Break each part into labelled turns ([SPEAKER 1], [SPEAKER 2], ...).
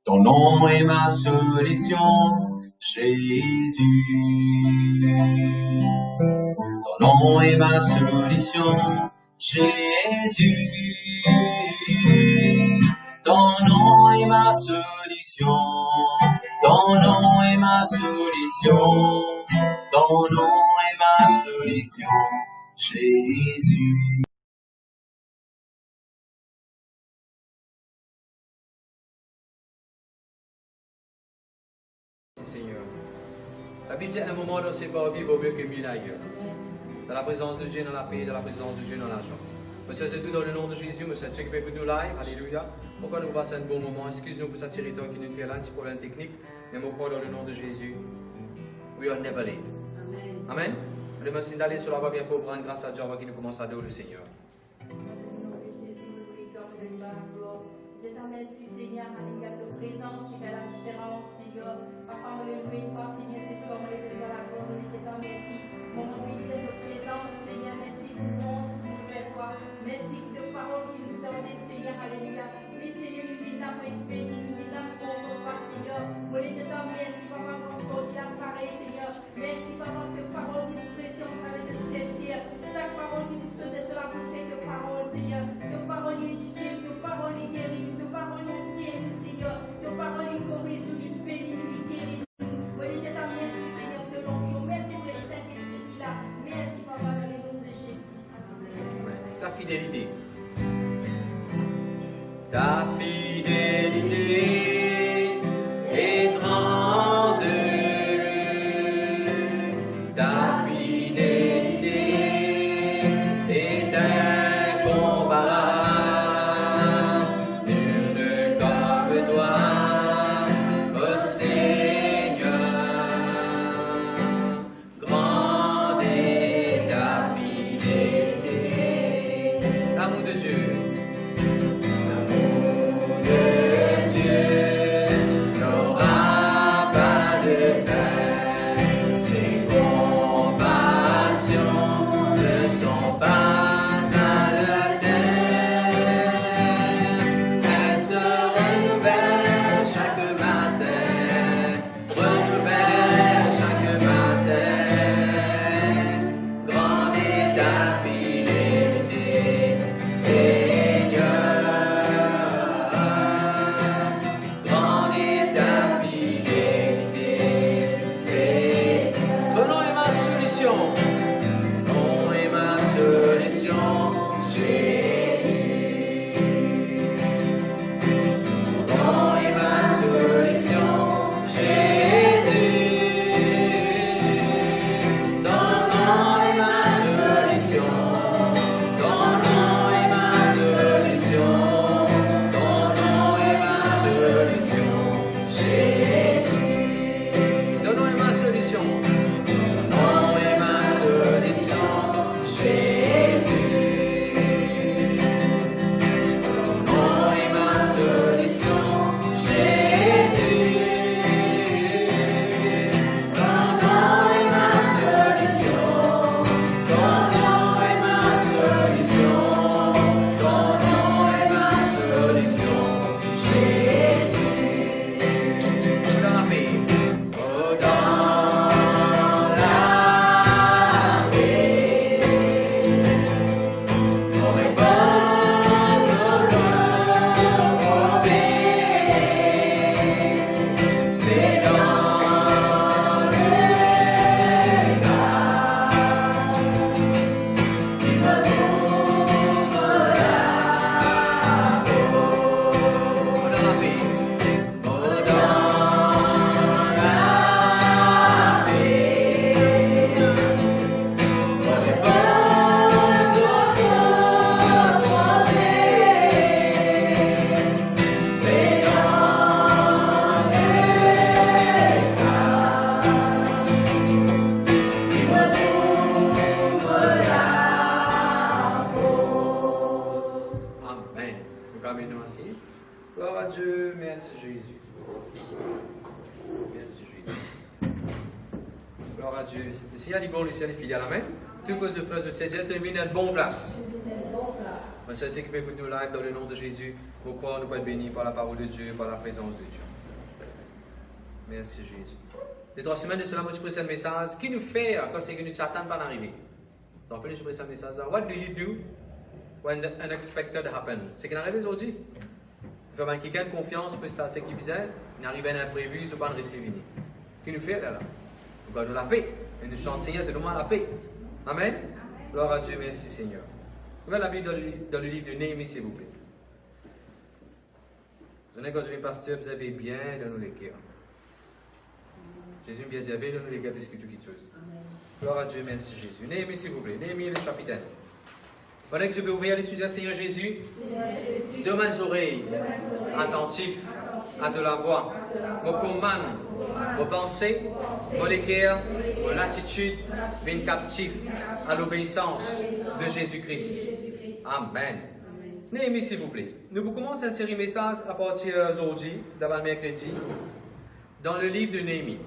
[SPEAKER 1] Ton nom est ma solution, Jésus. Ton nom est ma solution, Jésus. Ton nom est ma solution. Ton nom est ma solution. Ton nom est ma solution, Jésus.
[SPEAKER 2] Seigneur. La Bible dit à un moment dans ses parvis vaut mieux que 1000 ailleurs. Dans la présence de Dieu, dans la paix, dans la présence de Dieu, dans la joie. Monsieur, c'est tout dans le nom de Jésus. Monsieur, tu es pour nous live. Alléluia. Pourquoi nous passons un bon moment? Excuse-nous pour cette territoire qui nous fait là, un petit problème technique. Mais mon corps dans le nom de Jésus. We are never late. Amen. Amen. Je demande si d'aller sur la voie bien, il faut prendre grâce à Dieu avant qu'il nous commence à adorer le Seigneur.
[SPEAKER 3] Je te remercie, Seigneur, avec ta présence qui fait la différence, Seigneur. Papa, on est loué, toi, Seigneur, c'est soir, on est devant la gloire. Je te remercie. Mon nom est de ta présence, Seigneur. Merci pour le monde qui nous fait voir. Merci pour tes paroles qui nous donnent, Seigneur. Alléluia. Oui, Seigneur, nous venons pour être bénis, nous venons pour toi, Seigneur. Moi, je te remercie, Papa, pour ton sorti l'appareil, Seigneur. Merci, Papa, pour tes paroles qui nous pressent en train de servir. Chaque parole qui nous saute sur la bouche, tes paroles, Seigneur. Tes paroles éduquées, tes paroles guéries, tes paroles inspirées, Seigneur. Tes paroles corriges, nous bénis, nous guéris. Moi, je te remercie, Seigneur, de l'onction. Merci pour le Saint-Esprit qui est là. Merci, Papa, dans le nom de Jésus. Amen.
[SPEAKER 2] Ta fidélité. Ta fidélité est grande. Ta fidélité est incomparable. Nul ne comme toi, ô Seigneur. Grande est ta fidélité. L'amour de Dieu. Dieu, merci Jésus. Merci Jésus. Gloire à Dieu. Le Seigneur est bon, le Seigneur est fidèle. Amen. Tout cause de frères de Seigneur, tu es mis dans une bonne place. On s'est occupé pour nous live dans le nom de Jésus. Pourquoi nous pouvons être bénis par la parole de Dieu, par la présence de Dieu. Merci Jésus. 2-3 semaines de cela, moi, je pris ce message. Qui nous fait quand c'est que nous t'attendons pas d'arriver? Donc, je pris ce message. What do you do when the unexpected happens? C'est qu'il arrive aujourd'hui. Il faut que quelqu'un ait confiance pour ce qui bizarre. Il arrive un imprévu, il ne pas le recevoir. Qui nous fait là? Nous gardons la paix. Et nous chantons Seigneur, donne-moi la paix. Amen. Gloire à Dieu, merci Seigneur. Ouvrez la Bible dans le livre de Néhémie, s'il vous plaît. Vous savez, quand je dis pasteur, vous avez bien dans nos cœurs. Jésus bien dit, avez dans nos cœurs plus que toute chose. Gloire à Dieu, merci Jésus. Néhémie, s'il vous plaît. Néhémie, le chapitre 1. Pendant que je peux ouvrir les sujets, Seigneur Jésus, de mes oreilles, attentif à de la voix, mon commande, vos pensées, mon cœur, mon attitude, viennent captifs à l'obéissance de Jésus-Christ. Amen. Néhémie, s'il vous plaît. Nous commençons une série de messages à partir d'aujourd'hui, d'avant mercredi, dans le livre de Néhémie.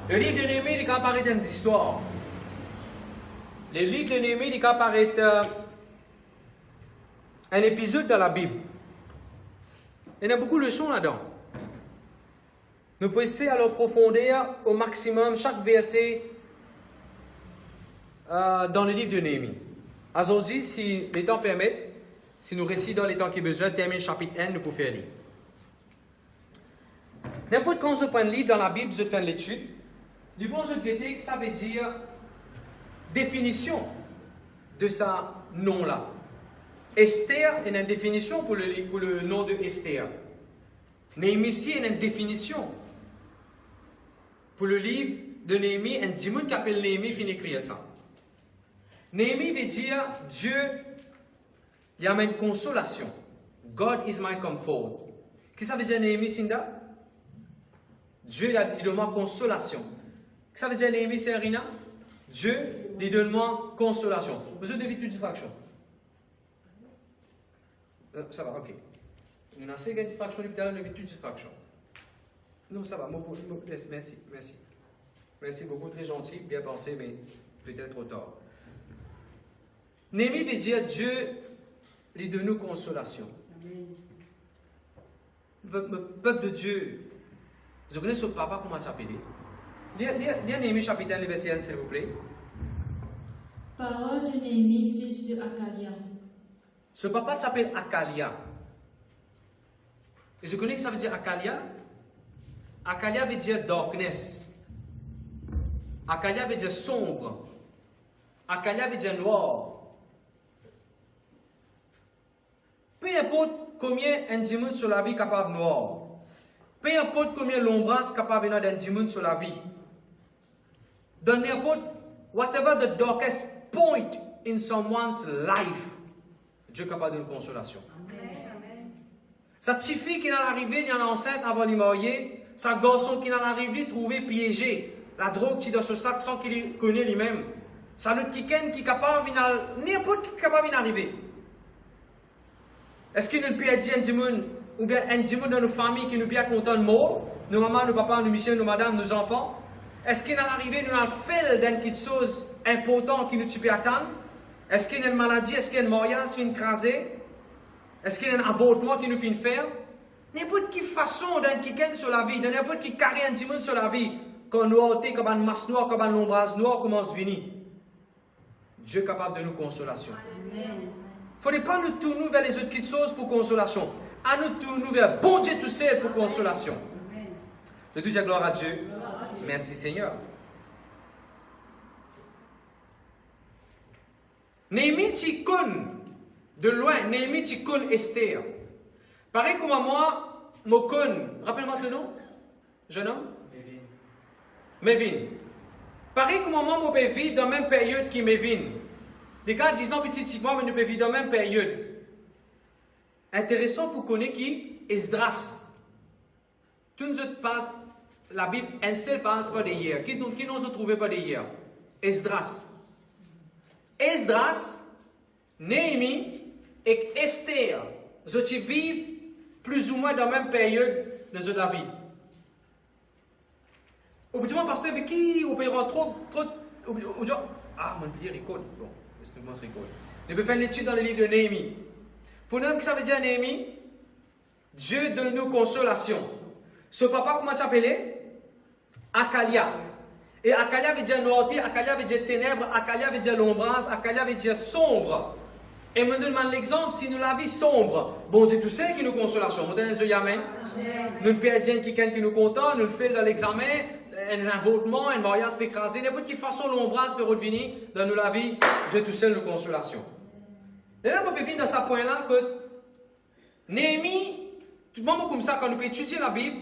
[SPEAKER 2] Le livre de Néhémie, il apparaît dans des histoires. Le livre de Néhémie, il apparaît un épisode dans la Bible. Il y a beaucoup de leçons là-dedans. Nous pouvons essayer à leur profondeur au maximum chaque verset dans le livre de Néhémie. Aujourd'hui, si les temps permettent, si nous récitons dans les temps qui ont besoin, terminer le chapitre 1, nous pouvons faire lire. N'importe quand je prends un livre dans la Bible, je fais une étude. Du bon, je vais que ça veut dire définition de ce nom-là. Esther est une définition pour le nom de Esther. Néhémie ici est une définition pour le livre de Néhémie. Un démon qui appelle Néhémie finit écrire ça. Néhémie veut dire Dieu il amène consolation. God is my comfort. Qu'est-ce que ça veut dire Néhémie Sinda? Dieu il donne-moi consolation. Qu'est-ce que ça veut dire Néhémie Serina? Dieu lui donne-moi consolation. Vous avez toute distraction. Ça va, ok. Nous avons assez de distraction, nous avons toute distraction. Non, ça va. Merci, merci. Merci beaucoup, très gentil, bien pensé, mais peut-être trop tard. Néhémie veut dire Dieu lui donne consolation. Le peuple de Dieu, vous connaissez ce papa, comment tu appelles? Lisez Néhémie chapitre 1, verset 1, s'il vous plaît.
[SPEAKER 4] Parole de Néhémie, fils de Hakalia.
[SPEAKER 2] Ce papa s'appelle Hakalia. Et je connais que ça veut dire Hakalia. Hakalia veut dire darkness. Hakalia veut dire sombre. Hakalia veut dire noir. Peu importe combien un dimanche sur la vie est capable de noir. Peu importe combien l'ombrage est capable de d'un dimanche sur la vie. Dans n'importe, whatever the darkest point in someone's life, Dieu est capable de une consolation. Amen. Sa petite fille qui est arrivée, il y en a enceinte avant de marier. Sa garçon qui est arrivé, trouvé piégé. La drogue qui est dans ce sac sans qu'il connaît lui-même. Sa l'autre qui est capable de n'importe qui est capable d'arriver. Est-ce qu'il nous peut dire un dimanche, ou bien un dimanche dans nos familles qui nous bien content de mort, nos mamans, nos papas, nos messieurs, nos madames, nos enfants? Est-ce qu'il est arrivé, nous avons fait d'une chose importante qui nous peut attendre? Est-ce qu'il y a une maladie? Est-ce qu'il y a une mariage qui nous crasé? Est-ce qu'il y a un avortement qui nous fait faire? N'importe quelle façon d'un quelqu'un sur la vie, de n'importe quel carré un dimanche sur la vie, quand nous avons comme une masse noire, comme un ombrage noir, commence à venir. Dieu est capable de nous consolation. Amen. Il ne faut pas nous tourner vers les autres choses pour consolation. À nous tourner vers bon Dieu tout seul pour consolation. Amen. Je dis gloire à Dieu. Merci Seigneur. Néhémie, tu connais de loin, Néhémie, tu connais Esther. Pareil comme moi, je connais. Rappelle-moi ton nom, jeune homme? Mévin. Pareil comme moi, je peux vivre dans la même période que Mévin. Les gars, disons petitement, mais nous pouvons vivre dans la même période. Intéressant pour connaître qui? Esdras. Tout nous passe, la Bible, un seul passe pas d'hier. Qui nous a trouvé pas d'hier? Esdras. Esdras, Néhémie et Esther, ils vivent plus ou moins dans la même période de la vie. Au bout du moment, pasteur, mais qui opérera trop, ah, mon Dieu, récolte. Bon, laisse-nous se récolte. Nous pouvons faire une étude dans le livre de Néhémie. Pour nous, que ça veut dire Néhémie? Dieu donne nous consolation. Ce papa, comment tu appelles? Akalia. Et Akalia veut dire noirté, Akalia veut dire ténèbres, Akalia veut dire l'ombrage, Akalia veut dire sombre. Et me demande l'exemple, si nous la vie sombre, bon Dieu, tout ça qui nous consolation. Vous tenez les amen? Nous perdons quelqu'un qui nous content, nous le faisons dans l'examen, un votement, un mariage peut écraser, n'importe quelle façon l'ombrage peut revenir dans nous la vie, Dieu tout seul nous consolation. Et là, on peut finir dans ce point-là que Néhémie, tout le monde comme ça, quand nous peut étudier la Bible,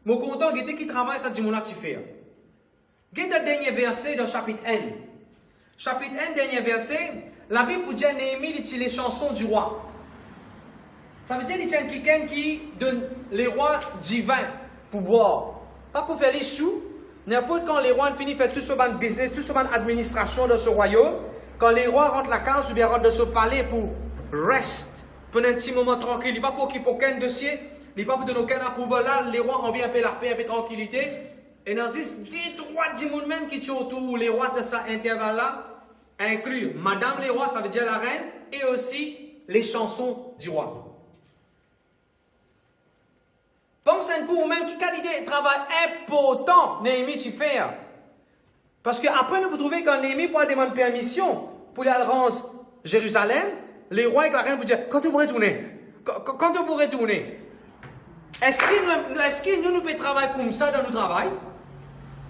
[SPEAKER 2] mon content, il qui travaille, ça dit mon actif. Regardez le dernier verset dans chapitre 1. Chapitre 1, dernier verset, la Bible pour dire Néhémie, il tient les chansons du roi. Ça veut dire qu'il tient quelqu'un qui donne les rois divins pour boire. Pas pour faire les sous. N'importe quand les rois finissent de faire tout ce ban business, tout ce ban administration dans ce royaume, quand les rois rentrent la case ou bien rentrent dans ce palais pour rest, pendant un petit moment tranquille, il n'est pas pour qu'il n'y ait aucun dossier, il n'est pas pour donner aucun approval là, les rois ont envie un peu la paix, un peu de tranquillité. Et dans ces 10 rois du monde même qui sont autour, les rois de cet intervalle-là, inclus Madame les rois, ça veut dire la reine, et aussi les chansons du roi. Pensez un coup, même qui qualité de travail important Néhémie s'y fait. Parce qu'après, nous pouvons trouver quand Néhémie pourra demander permission pour aller rendre Jérusalem, les rois et la reine vous dire quand tu pourrais tourner. Quand tu pourrais tourner. Est-ce que nous pouvons travailler comme ça dans notre travail?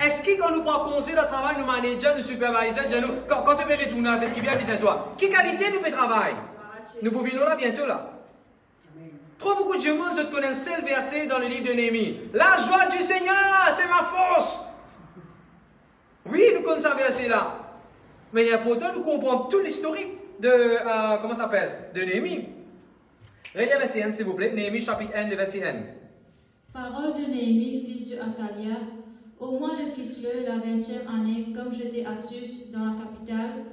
[SPEAKER 2] Est-ce que quand nous prenons congé de travail, nous managers, nous superviseurs, nous, quand tu peux retourner, parce qu'il vient à toi, quelle qualité nous pouvons travailler? Nous pouvons venir là bientôt là. Trop beaucoup de monde se connaissent seul verset dans le livre de Néhémie. La joie du Seigneur, c'est ma force. Oui, nous connaissons ce verset-là. Mais pourtant, nous comprenons tout l'historique de, comment ça s'appelle, de Néhémie. Regardez verset 1, s'il vous plaît. Néhémie chapitre 1, le verset 1.
[SPEAKER 4] Parole de Néhémie, fils de Akalia, au mois de Kislev, la 20e année, comme j'étais à Sus, dans la capitale,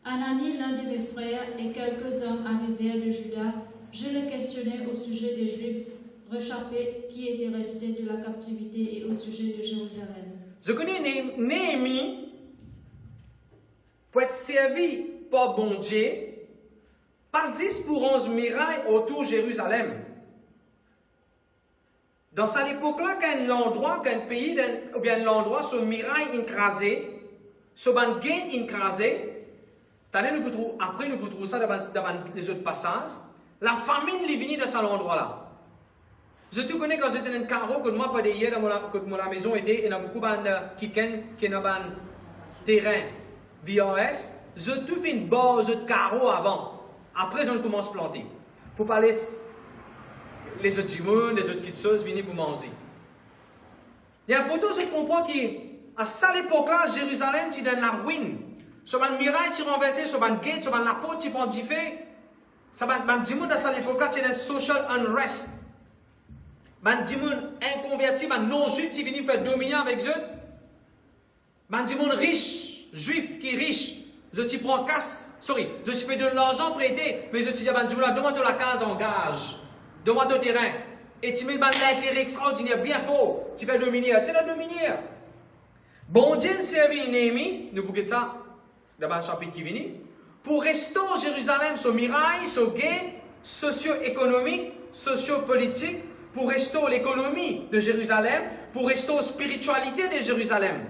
[SPEAKER 4] Anani, l'un de mes frères, et quelques hommes arrivèrent de Juda. Je les questionnais au sujet des Juifs réchappés qui étaient restés de la captivité et au sujet de Jérusalem.
[SPEAKER 2] Je connais Néhémie pour être servi par bon Dieu, pas 10 pour 11 murailles autour de Jérusalem. Dans cette époque-là, quand l'endroit, quand un pays, ou bien l'endroit, sur muraille écrasée, sur un gain écrasé, après nous pouvons trouver ça devant les autres passages. La famine est venue dans cet endroit-là. Je te connais quand j'étais dans un carreau, que moi, pas hier, dans la maison, et il y a beaucoup qui ont un terrain VRS. Je te fais une base de carreau avant. Après, on commence à planter. Pour parler les autres jimons, les autres petites choses, venir pour manger. Et pourtant, je comprends qu'à cette époque-là, Jérusalem, tu donnes la ruine. Sur un miracle, tu renverses, sur un gate, sur un apôtre, tu prends du fait. Ça va dire dans cette époque-là, tu as une social unrest. Man dit inconverti, man non juif qui vient faire dominer avec eux. Man dit riche, juif qui est riche, je te prends casse, je te fais de l'argent prêté, mais je te dis donne-moi la case en gage, donne-moi ton terrain, et tu mets l'intérêt extraordinaire, bien fort, tu fais dominer, tu vas dominer. Bon Dieu servi Néhémie, nous pouvons ça dans le chapitre qui vient. Pour restaurer Jérusalem, ce mirail, ce gain socio-économique, socio-politique, pour restaurer l'économie de Jérusalem, pour restaurer la spiritualité de Jérusalem.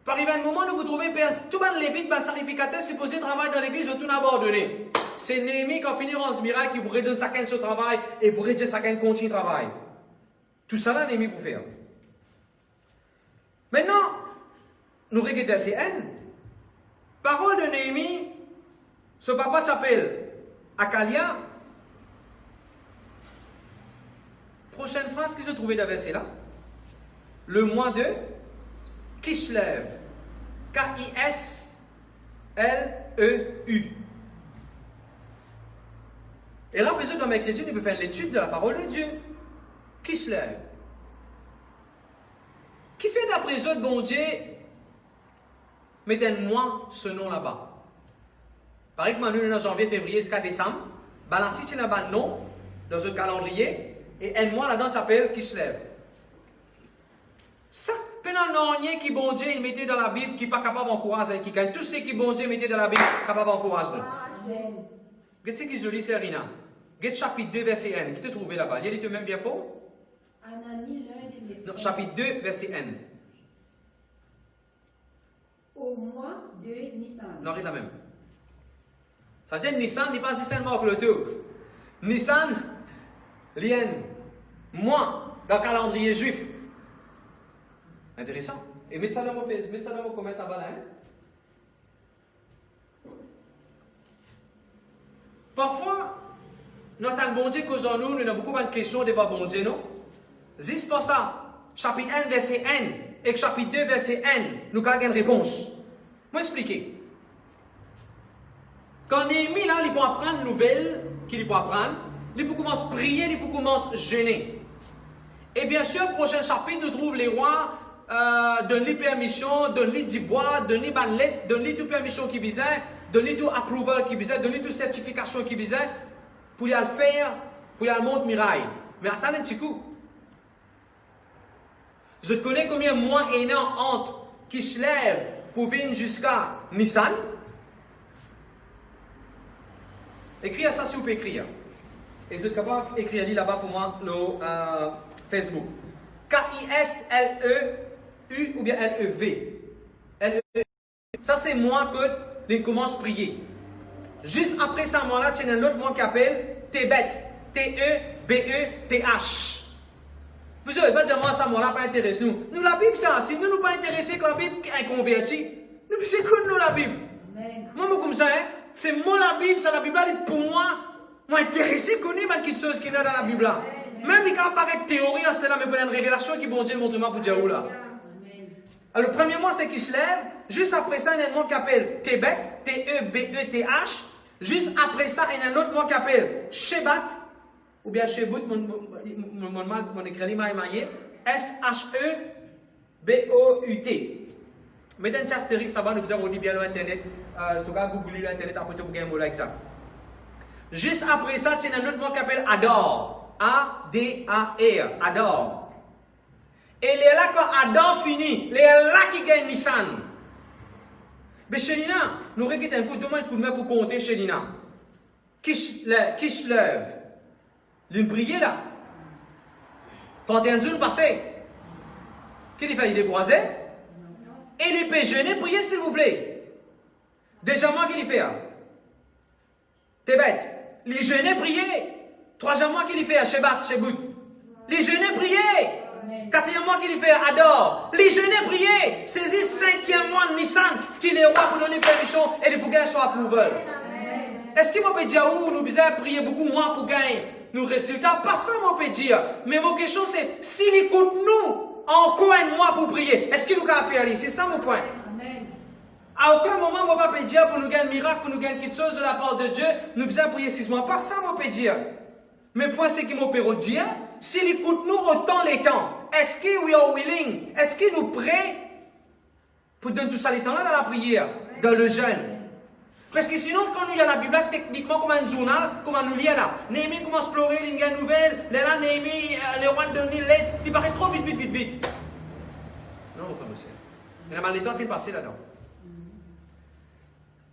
[SPEAKER 2] Par un moment, nous vous trouvez, tout le lévite, le sacrificateur, supposé travailler dans l'église, tout abandonné. C'est Néhémie qui a fini en ce miracle, qui pourrait donner chacun ce travail et pourrait dire chacun continue le travail. Tout ça, là, Néhémie pour faire. Maintenant, nous regardons verset 1. Parole de Néhémie. Ce papa s'appelle Akalia. Prochaine phrase que je trouvais dans le verset là. Le mois de Kislev. K-I-S-L-E-U. Et là, besoin d'un mec chrétien, il peut faire l'étude de la parole de Dieu. Kislev. Qui fait d'après eux, bon Dieu, mettez-moi ce nom là-bas. Par exemple, nous, en janvier, février jusqu'à décembre, balancez tu n'as un nom dans ce calendrier, et un mois là-dedans, tu appelles Kislev. Ça, pendant rien qui bon Dieu, il mettait dans la Bible, qui n'est pas capable d'encourager, qui gagne tout ce qui bon Dieu mettait dans la Bible, capable d'encourager. Qu'est-ce qui se lit, c'est Rina? Qu'est-ce chapitre 2, verset 1, qui te trouvé là-bas? Il est même bien fort?
[SPEAKER 5] Anani, l'un de mes frères.
[SPEAKER 2] Non, chapitre 2, verset N.
[SPEAKER 5] Au mois de Nissan.
[SPEAKER 2] Non, regarde la même. Ça veut dire Nissan n'est pas si seulement que le tout. Nissan, lien, moi, dans le calendrier juif. Intéressant. Et mettez ça dans vos commentaires, ça va là. Hein? Parfois, notre bon Dieu cause en nous, nous avons beaucoup de questions devant bon Dieu, non? Juste pour ça, chapitre 1, verset N, et chapitre 2, verset N, nous avons une réponse. Je vais expliquer. Quand Néhémie, là, il peut apprendre une nouvelle qu'il peut apprendre, il peut commencer à prier, il peut commencer à jeûner. Et bien sûr, au prochain chapitre, nous trouvons les rois, donne-lui permission, donne-lui du bois, donne-lui banlette, donne-lui toute permission qui visait, donne-lui tout approval qui visait, donne-lui toute certification qui visait, pour y aller faire, pour y aller monter miraille. Mais attendez un petit coup. Je connais combien de mois et an entre qui se lèvent pour venir jusqu'à Nissan. Écrivez ça si vous pouvez écrire. Et vous êtes capable d'écrire là-bas pour moi, le Facebook. K-I-S-L-E-U ou bien L-E-V. L-E-V. Ça, c'est moi que je commence à prier. Juste après ça, moi-là, il y a un autre mois qui appelle Tébet. T-E-B-E-T-H. Vous savez pas dire moi, ça, moi-là, pas intéresse nous. Nous, la Bible, ça, si nous ne nous pas intéressés que la Bible est convertie, nous, c'est quoi nous, la Bible? Moi, comme ça, hein, c'est moi, la Bible, ça, la Bible, là, pour moi, moi, intéressé, connaît ma petite chose qui est dans la Bible, là. Même les cas paraît théorie, c'est là, mais pour une révélation qui bon Dieu montre moi pour dire où là. Alors, le premier mois, c'est qu'il se lève. Juste après ça, il y a un mot qui appelle Tébet, T-E-B-E-T-H. Juste après ça, il y a un autre mot qui appelle Shebat, ou bien Shebut, mon écrit maillé, S-H-E-B-O-U-T. Mettez un astérix, ça va nous dire bien l'internet. Si vous googlez l'internet, après vous avez un mot là exact. Juste après ça, il y a un autre mot qui appelle Ador. A-D-A-R, Ador. Et il est là quand Ador finit, il est là qui gagne Nissan. Mais chez Nina, nous regardons un coup de main pour compter chez Nina. Qui se lève? L'une prière là. 31 jours passés. Qu'est-ce qu'il fait? Il est découragé? Et il peut jeûner, prier s'il vous plaît. Déjà moi, qu'il fait? T'es bête. Les jeûner, prier. Troisième mois qu'il fait à Shebat, Shebut. Les jeûner, prier. Quatrième mois qu'il fait à Ador. Les jeûner, prier. Saisis cinquième mois de Nissan, qu'il est roi pour donner permission et les pour gagner soit approval. Est-ce qu'il peut dire où nous besoin prier beaucoup moins pour gagner nos résultats? Pas ça, moi, peut dire. Mais mon question, c'est s'il écoute nous, encore un mois pour prier, est-ce qu'il nous a fait aller? C'est ça mon point. À aucun moment, on ne va pas dire pour nous gagner un miracle, pour nous gagner quelque chose de la part de Dieu, nous besoin prier 6 mois. Pas ça, moi, peut dire. Mais le point, c'est qu'il m'a dire, s'il écoute nous autant les temps, est-ce que we are willing? Est-ce qu'il nous prêt pour donner tout ça les temps-là dans la prière, dans le jeûne? Parce que sinon, quand nous y a la Bible, techniquement, comme un journal, comme nous lit là, Néhémie commence à explorer, il y a une nouvelle, là, Néhémie, le roi de donner l'aide, il paraît trop vite. Non, mon frère, monsieur. Mais la le temps fait passer là-dedans.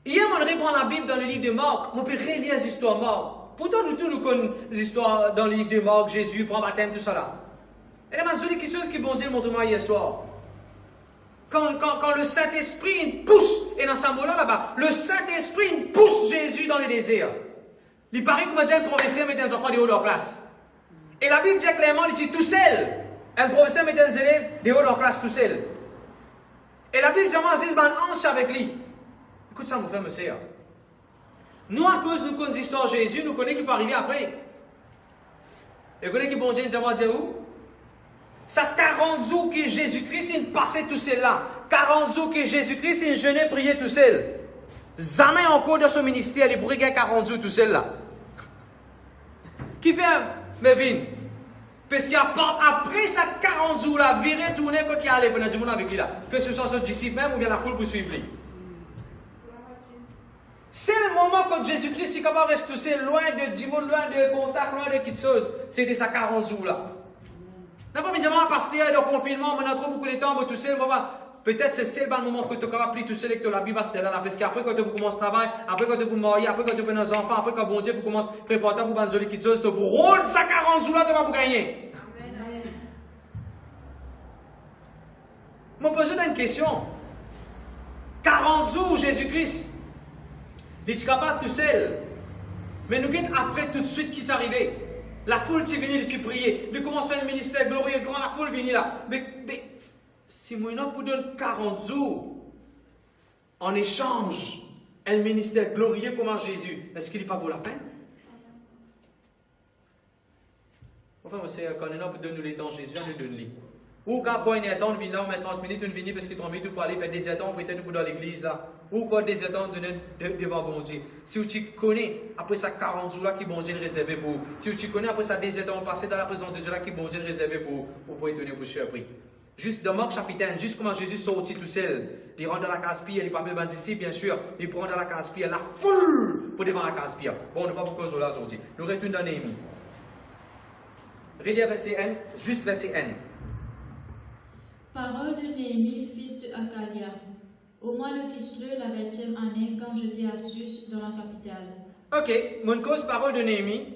[SPEAKER 2] Hier, on reprend la Bible dans le livre de Marc, on peut relire les histoires mortes. Pourtant, nous tous, nous connaissons les histoires dans le livre de Marc, Jésus, prend baptême, tout ça là. Et là, ma jolie chose qui bon Dieu montre-moi hier soir. Quand le Saint-Esprit pousse, et dans ce mot-là, là-bas, le Saint-Esprit pousse Jésus dans le désert. Il paraît que Dieu a un professeur mettait des enfants de haut de leur place. Et la Bible dit clairement, il dit tout seul. Un professeur mettait des élèves de haut de leur place tout seul. Et la Bible dit, Aziz ban ange avec lui. Écoute ça, mon frère, monsieur. Nous, à cause nous connaissons l'histoire de Jésus, nous connaissons qui peut arriver après. Et vous connaissez qui bon Dieu, dire où? Ça 40 jours que Jésus-Christ il passait tout seul là. 40 jours que Jésus-Christ il jeûnait, priait tout seul. Jamais encore dans son ministère, il pourrait gagner 40 jours tout seul là. Qui fait Mévin? Parce qu'après ça 40 jours là, virer, tourner, quand il allait venir du monde avec lui là. Que ce soit son disciple même ou bien la foule pour suivre lui. C'est le moment quand Jésus-Christ est capable de rester tout seul, loin de du monde, loin de contact, loin de quelque chose. C'était ça 40 jours là. N'a pas besoin de pasteur, de confinement, on a trop beaucoup de temps, tout seul, peut-être c'est le moment que tu es capable de tout seul et que la Bible va là. Parce qu'après, quand tu commences le travail, après, quand tu te marier, après, quand tu fais des enfants, après, quand bon Dieu commence à préparer pour une jolie chose, tu pour rôle, ça 40 jours là, tu vas pour gagner. me pose une question. 40 jours, Jésus-Christ, il est capable tout seul. Mais nous, après tout de suite, qui est arrivé? La foule qui est venue, qui prier. Il commence à faire le ministère glorieux, quand la foule vient là. Mais si moi, pour donner 40 jours, en échange, un ministère glorieux comme Jésus, est-ce qu'il n'est pas vaut la peine? Enfin, quand on a pour donner les temps Jésus, on nous donne les. Ou quand on est temps, on vient là, on met 30 minutes, on vient parce qu'il est 30 minutes pour aller faire des états, peut-être pour dans l'église là. Ou quoi des états, on donne devant bon Dieu. Si tu connais, après ça 40 jours là, qui bon Dieu réservé pour vous. Si tu connais, après ça des états, on passe dans la présence de Dieu là, qui bon Dieu réservé pour vous, pour étonner pour surpris. Juste dans Marc chapitre 1, juste comment Jésus sortit tout seul. Il rentre dans la case-pierre, il parle même d'ici, bien sûr. Il prend dans la case-pierre, la foule pour devant la case-pierre. Bon, on ne va pas cause là aujourd'hui. Nous retournons dans Néhémie. Relis verset 1, juste verset 1.
[SPEAKER 4] Parole de Néhémie, fils de Hakalia. Au mois de Kislev, la 20e année, quand j'étais à Sus, dans la capitale.
[SPEAKER 2] Ok, mon cause parole de Néhémie.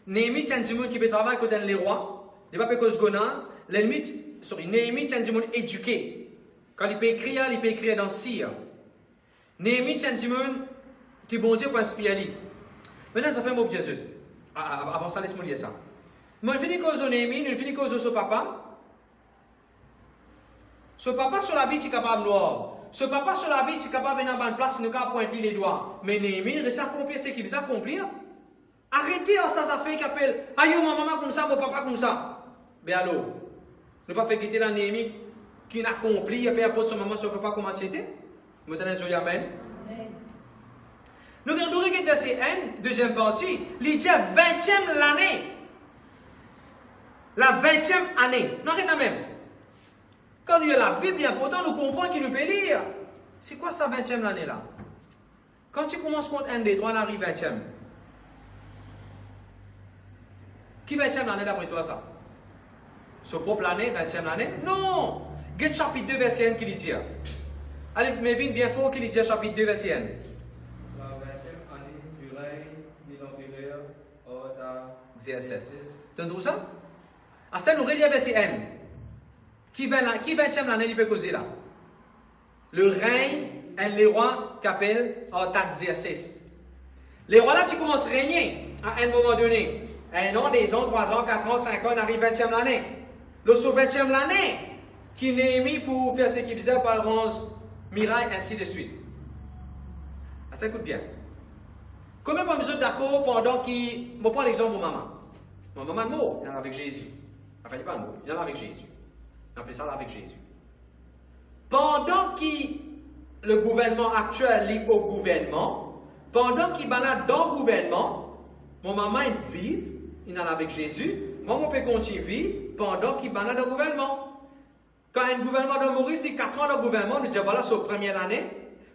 [SPEAKER 2] Néhémie tient du monde qui peut travailler côté les rois. Il n'est pas cause Gonaz. Néhémie tient du monde éduqué. Quand il peut écrire dans Sire. Néhémie tient du monde qui bon Dieu pour inspirer. Maintenant, ça fait un mot de Jésus. Avant ça, laisse-moi dire ça. Moi, je finis cause de Néhémie, je finis cause de son papa. Ce papa sur la vie, tu es capable de voir. Ce papa sur la vie, tu es capable de venir dans une place, il ne peut pas pointer les doigts. Mais Néhémie, il reste accomplir ce qu'il veut accomplir. Arrêtez à ça affaires qui appellent aïe, ma maman comme ça, mon papa comme ça. Mais alors, ne pas faire quitter la Néhémie qui n'a accompli, et puis apporte son maman, son papa comme tu étais. Maintenant, je dis Amen. Nous regardons le verset 1, deuxième partie. Il dit 20e l'année. La 20e année. Non, rien de même. Quand il y a la Bible, il est important, nous comprenons qu'il nous peut lire. C'est quoi ça, 20e l'année là? Quand tu commences compte 1, 2, 3, on arrive 20e. Qui 20e l'année d'après toi ça? Ce propre l'année, 20e l'année? Non! Get chapitre 2, verset 1 qui dit. Allez, Mévin, bien fort qu'il dit chapitre 2, verset 1.
[SPEAKER 6] La 20e année du règne de l'empereur
[SPEAKER 2] Artaxerxès. Tu entends ça? À ça, nous relisons verset 1. Qui 20e l'année il peut causer là? Le règne, les rois qu'appelle Artaxerxès. Les rois là, tu commences à régner à un moment donné. 1 an, 2 ans, 3 ans, 4 ans, 5 ans, on arrive 20e l'année. Le 20e l'année, qui n'est mis pour faire ce qu'il faisait par le bronze, miraille, ainsi de suite. Ça écoute bien. Combien de vous êtes d'accord pendant qu'il. Je prends l'exemple de maman. Ma maman est morte, il est avec Jésus. Enfin, il n'est pas mort, il est avec Jésus. On appelle ça avec Jésus. Pendant que le gouvernement actuel lit au gouvernement, pendant qu'il balade dans le gouvernement, mon maman est vive, il est avec Jésus, maman peut continuer à vivre pendant qu'il balade dans le gouvernement. Quand un gouvernement de mourir, c'est 4 ans dans le gouvernement, nous disons voilà, c'est la première année,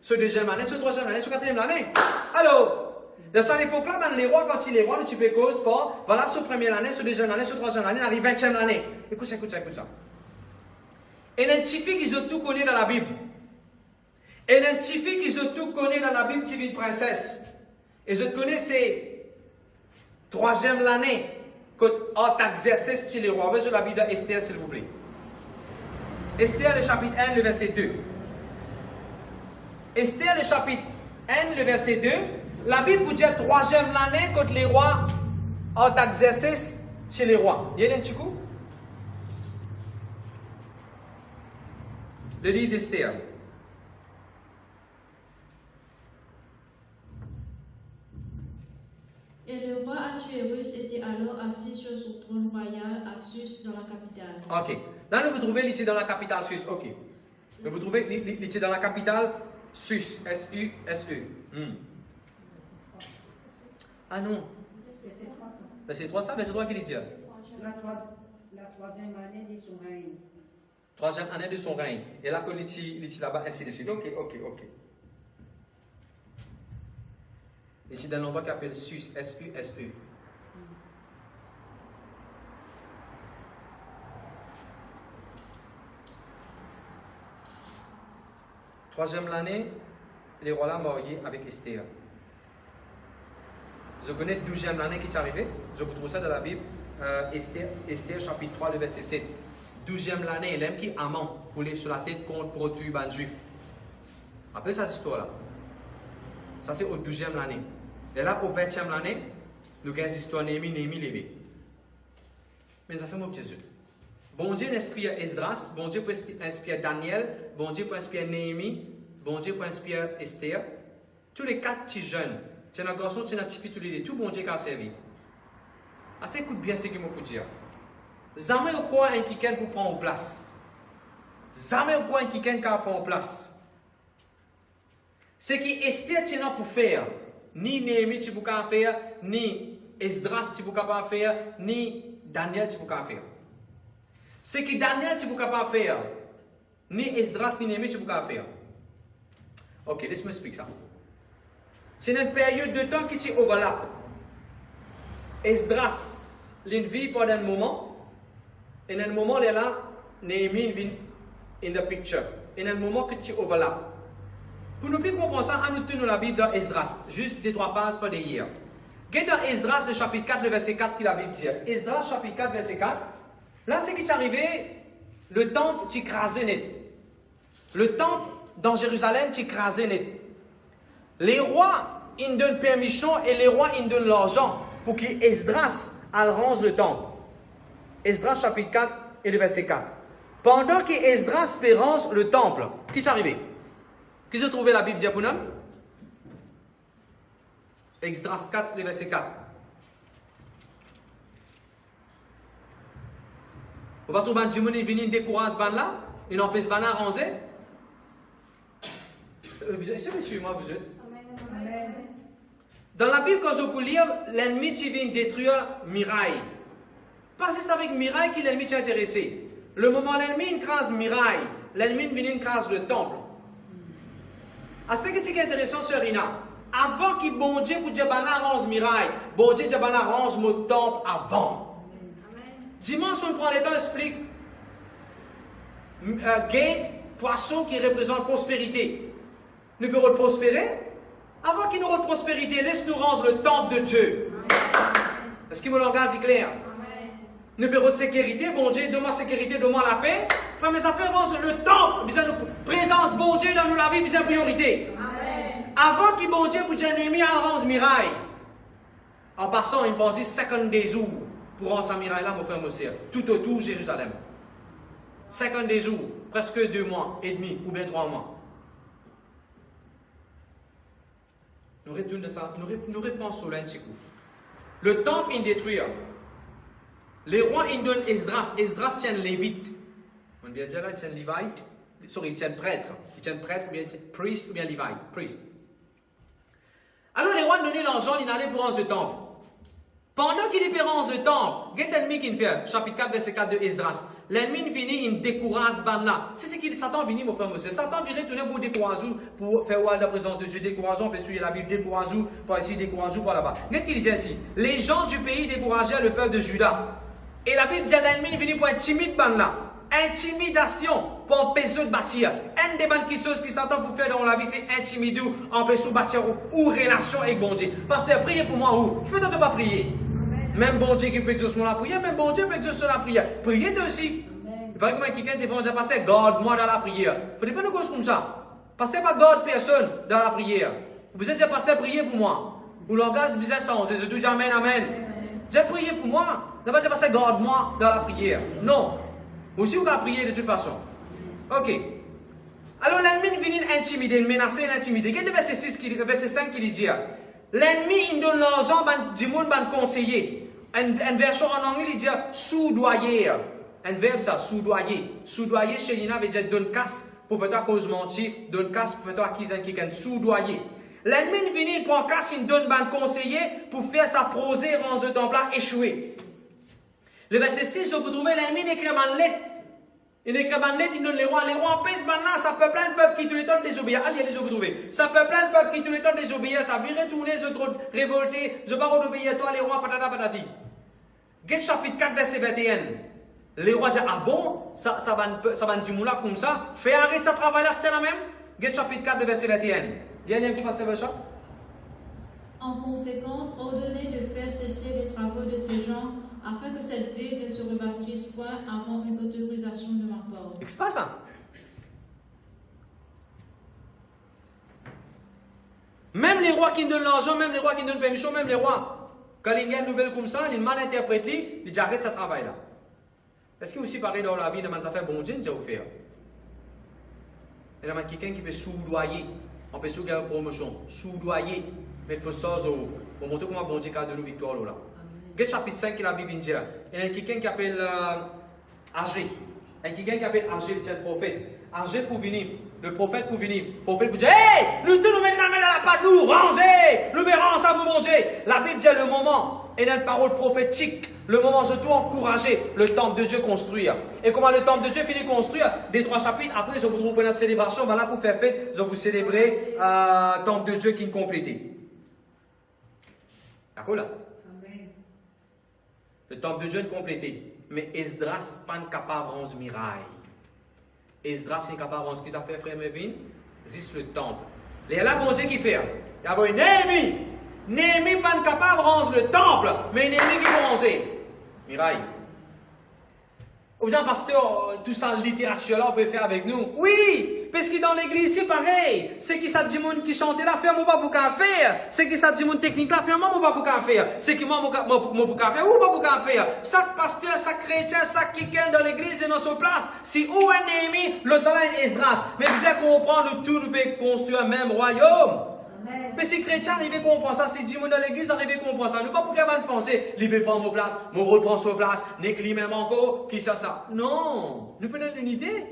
[SPEAKER 2] c'est la deuxième année, c'est la troisième année, c'est la quatrième année. Alors, dans cette époque-là, dans les rois, quand il est roi, tu peux cause pas, voilà, c'est la première année, c'est la deuxième année, c'est la troisième année, on arrive 20e année. Écoute ça. Et un petit fille qu'ils ont tout connu dans la Bible. Et un petit fille qu'ils ont tout connu dans la Bible, qui vit une princesse. Et je connais c'est 3e l'année que Artaxerxès est le roi. On va sur la Bible d'Esther, s'il vous plaît. Esther, le chapitre 1, le verset 2. Esther, le chapitre 1, le verset 2. La Bible vous dit 3e l'année que les rois Artaxerxès chez les rois. Il y a un petit coup? Le livre d'Esther.
[SPEAKER 4] Et le roi Assuérus était alors assis sur son trône royal à Sus, dans la capitale.
[SPEAKER 2] Ok. Là, nous vous trouvez l'ici dans la capitale Sus. Ok. Nous vous trouvez l'ici dans la capitale Sus. S-U-S-E. Ah non. C'est 300, mais c'est toi qui le dis.
[SPEAKER 5] La 3e année de son règne.
[SPEAKER 2] 3e année de son règne. Et là, que l'ici là-bas, ainsi de suite. Ok. Ici, dans l'endroit qui appelle Sus, S-U-S-E. Troisième l'année, les rois là mariés avec Esther. Je connais 12e l'année qui est arrivée. Je vous trouve ça dans la Bible. Esther chapitre 3, le verset 7. 12e l'année, l'aime qui amant pour les sur la tête contre produit ban juif. Après cette histoire-là. Ça c'est au 12e l'année. Et là, au 20e l'année, nous avons l'histoire Néhémie levé. Mais ça fait mon Jésus. Bon Dieu inspire Esdras, bon Dieu peut inspirer Daniel, bon Dieu peut inspirer Néhémie, bon Dieu peut inspirer Esther. Tous les 4 petits jeunes, c'est un garçon, c'est un petit fille, tous les deux, tout bon Dieu qui a servi. Assez écoute bien ce que je peux dire. Jamais au quoi un quelqu'un pour prendre en place. Jamais au quoi un quelqu'un qui prend en place. Ce qui Esther tient pour faire, ni Néhémie tu peux pas faire, ni Esdras tu peux pas faire, ni Daniel tu peux pas faire. Ce que Daniel tu peux pas faire, ni Esdras ni Néhémie tu peux pas faire. Ok, laisse-moi expliquer ça. C'est une période de temps qui t'y overlap. Esdras, il vit pendant un moment, et un moment là, Néhémie vient in the picture. Et un moment que tu overlap. Pour nous plus comprendre ça, nous tenons la Bible dans Esdras, juste 2-3 pages par hier. Regardez dans Esdras, le chapitre 4, le verset 4 qui la Bible dit. Esdras, chapitre 4, verset 4. Là, c'est qui est arrivé, le temple t'y crasé net. Le temple dans Jérusalem t'y crasé net. Les rois, ils donnent permission et les rois, ils donnent l'argent pour qu'Esdras range le temple. Esdras, chapitre 4 et le verset 4. Pendant qu'Esdras range le temple, qui est arrivé? Qui se trouvait la Bible pour nous? Esdras 4, le verset 4. Vous ne trouvez pas que les gens viennent décourager ce là? Ils n'ont pas ce ban à ranger? Est-ce que suivez-moi, vous êtes?
[SPEAKER 5] Amen.
[SPEAKER 2] Dans la Bible, quand je vous lis, l'ennemi qui vient détruire Miraille. Parce que c'est avec Miraille que l'ennemi est intéressé. Le moment où l'ennemi écrase Miraille, l'ennemi vient écraser le temple. C'est ce qui est intéressant, Sœur Rina. Avant que bon Dieu pour dire range Miraille, bon Dieu dit range mon temple avant. Dimanche, on prend les temps explique gate, poisson qui représente prospérité. Nous pouvons prospérer. Avant qu'il nous ait prospérité, laisse-nous ranger le temple de Dieu. Est-ce que mon langage est clair? Nous pouvons de sécurité, bon Dieu, donne-moi sécurité, donne-moi la paix. Mais ça fait ranger le temple, besoin de présence, bon Dieu, dans la vie, besoin de priorité. Avant qu'il bon Dieu pour dire Néhémie range Miraille. En passant, il pensait 50 jours pour ranger sa Miraille là, mon frère Mossir, tout autour de Jérusalem. 50 jours, presque 2 mois et demi, ou bien 3 mois. Nous retournons de ça, nous repensons là un petit coup. Le temple est détruit. Les rois ils donnent Esdras. Esdras tient Lévite. On vient dire là, il tient Lévite. Sorry, il tient prêtre. Il tient prêtre, ou bien priest, ou bien Lévite. Priest. Alors les rois donnaient l'argent, ils allaient pour ranger le temple. Pendant qu'il est range le temple, il y a l'ennemi qui fait, chapitre 4, verset 4 de Esdras. L'ennemi vient, il décourage ce ban-là. C'est ce que Satan vient, mon frère Monsieur. Satan vient retourner pour décourager, pour faire voir la présence de Dieu. Décourager, on peut suivre la Bible, décourager, par ici, décourager, par là-bas. Qu'est-ce qu'il dit ici? Les gens du pays décourageaient le peuple de Juda. Et la Bible dit l'ennemi vient pour intimider ban-là. Intimidation pour empêcher de bâtir. Une des bonnes choses qui s'entend pour faire dans la vie, c'est intimider ou empêcher de bâtir ou relation avec bon Dieu. Parce que priez pour moi où? Il faut ne pas prier. Même bon Dieu qui peut exaucer la prière, même bon Dieu peut exaucer la prière. Priez aussi. Il paraît que quelqu'un défend dire, pasteur, garde-moi dans la prière. Il ne faut pas nous causer comme ça. Pasteur, pas garde personne dans la prière. Vous êtes dire, pasteur, priez pour moi. Ou l'orgasme, vous êtes sans, c'est tout, amen, amen. J'ai prié pour moi. Ne pas dire, pasteur, garde-moi dans la prière. Non. Aussi, vous pouvez prier de toute façon. Ok. Alors, l'ennemi vient intimider, menacer, intimider. Quel est le verset 5 qui dit? L'ennemi, il donne l'argent, du monde, conseiller. Une version en anglais, il dit soudoyer. Un verbe, ça, soudoyer. Soudoyer, chez Lina, veut dire donne casse pour faire ta cause mentir, donne casse pour faire ta acquisition qui est soudoyer. L'ennemi vient, il prend casse, il donne conseiller pour faire sa prosée, range de temple là, échouer. Le verset 6, vous trouvez l'ennemi, il écrit une lettre. Il écrit une lettre, il donne les rois. Les rois pèsent maintenant, ça peut plein de peuples qui tout le temps désobéir. Allez, les vous trouvez. Ça peut plein de peuples qui tout le temps désobéir. Ça vient retourner, se révolter, je ne pas obéir toi, les rois, patata patati. Get chapitre 4, verset 21. Les rois disent, ah bon, ça va dire là comme ça. Fais arrêter ce travail-là, c'était la même. Get chapitre 4, verset 21. Il y a un petit passage vers ça.
[SPEAKER 4] En conséquence, ordonnez de faire cesser les travaux de ces gens afin que cette ville ne se rebâtisse point avant une autorisation de ma part.
[SPEAKER 2] Extra ça. Même les rois qui nous donnent l'argent, même les rois qui nous donnent permission, même les rois, quand il y a une nouvelle comme ça, ils mal interprètent, ils arrêtent ce travail-là. Est-ce qu'il y a aussi pareil dans la vie, dans les affaires bon Dieu, nous avons fait? Il y a quelqu'un qui peut soudoyer, on peut soudoyer une promotion, soudoyer, mais il faut ça pour montrer comment bon Dieu a donné nous victoire là. Quel chapitre 5 de la Bible dit? Il y a quelqu'un qui appelle Agé. Il y a quelqu'un qui appelle Agé, c'est le prophète. Agé pour venir, le prophète pour venir. Le prophète pour dire, hey, nous tous nous mettons la main dans la pâte, nous, rangez, nous verrons ça vous manger. La Bible dit le moment, et dans une parole prophétique, le moment je dois encourager le temple de Dieu construire. Et comment le temple de Dieu finit construire? Des 3 chapitres, après je vous trouve une célébration, voilà pour faire fête, je vous célébrer le temple de Dieu qui est complété. D'accord là? Le temple de Dieu est complété. Mais Esdras n'est pas capable de rendre miraille. Esdras n'est capable de rendre ce qu'ils ont fait, frère Mevin, c'est le temple. Et là, bon Dieu qui fait. Il y a un Néhémie. Néhémie n'est pas capable de rendre le temple, mais Néhémie qui va ranger. Miraille. Ou bien, pasteur, tout ça, littérature là, on peut faire avec nous. Oui, parce que dans l'église, c'est pareil. C'est qui ça dit monde qui chante là, ferme pas pour qu'à faire. C'est qui ça dit monde technique là, ferme pas pour qu'à faire. C'est qui moi pour qu'à faire ou pas pour qu'à faire. Chaque pasteur, chaque chrétien, chaque quelqu'un dans l'église est dans son place. Si où est Néhémie, l'autre là est Esdras. Mais vous allez comprendre, nous tous nous pouvons construire un même royaume. Mais si les chrétiens arrivent à comprendre ça, si Dieu dans l'église arrive à comprendre ça, nous pas pour qu'elle va penser, libérez prendre vos places, mon rôle prend sa place, n'écris même encore, qui ça. Non, nous prenons une idée.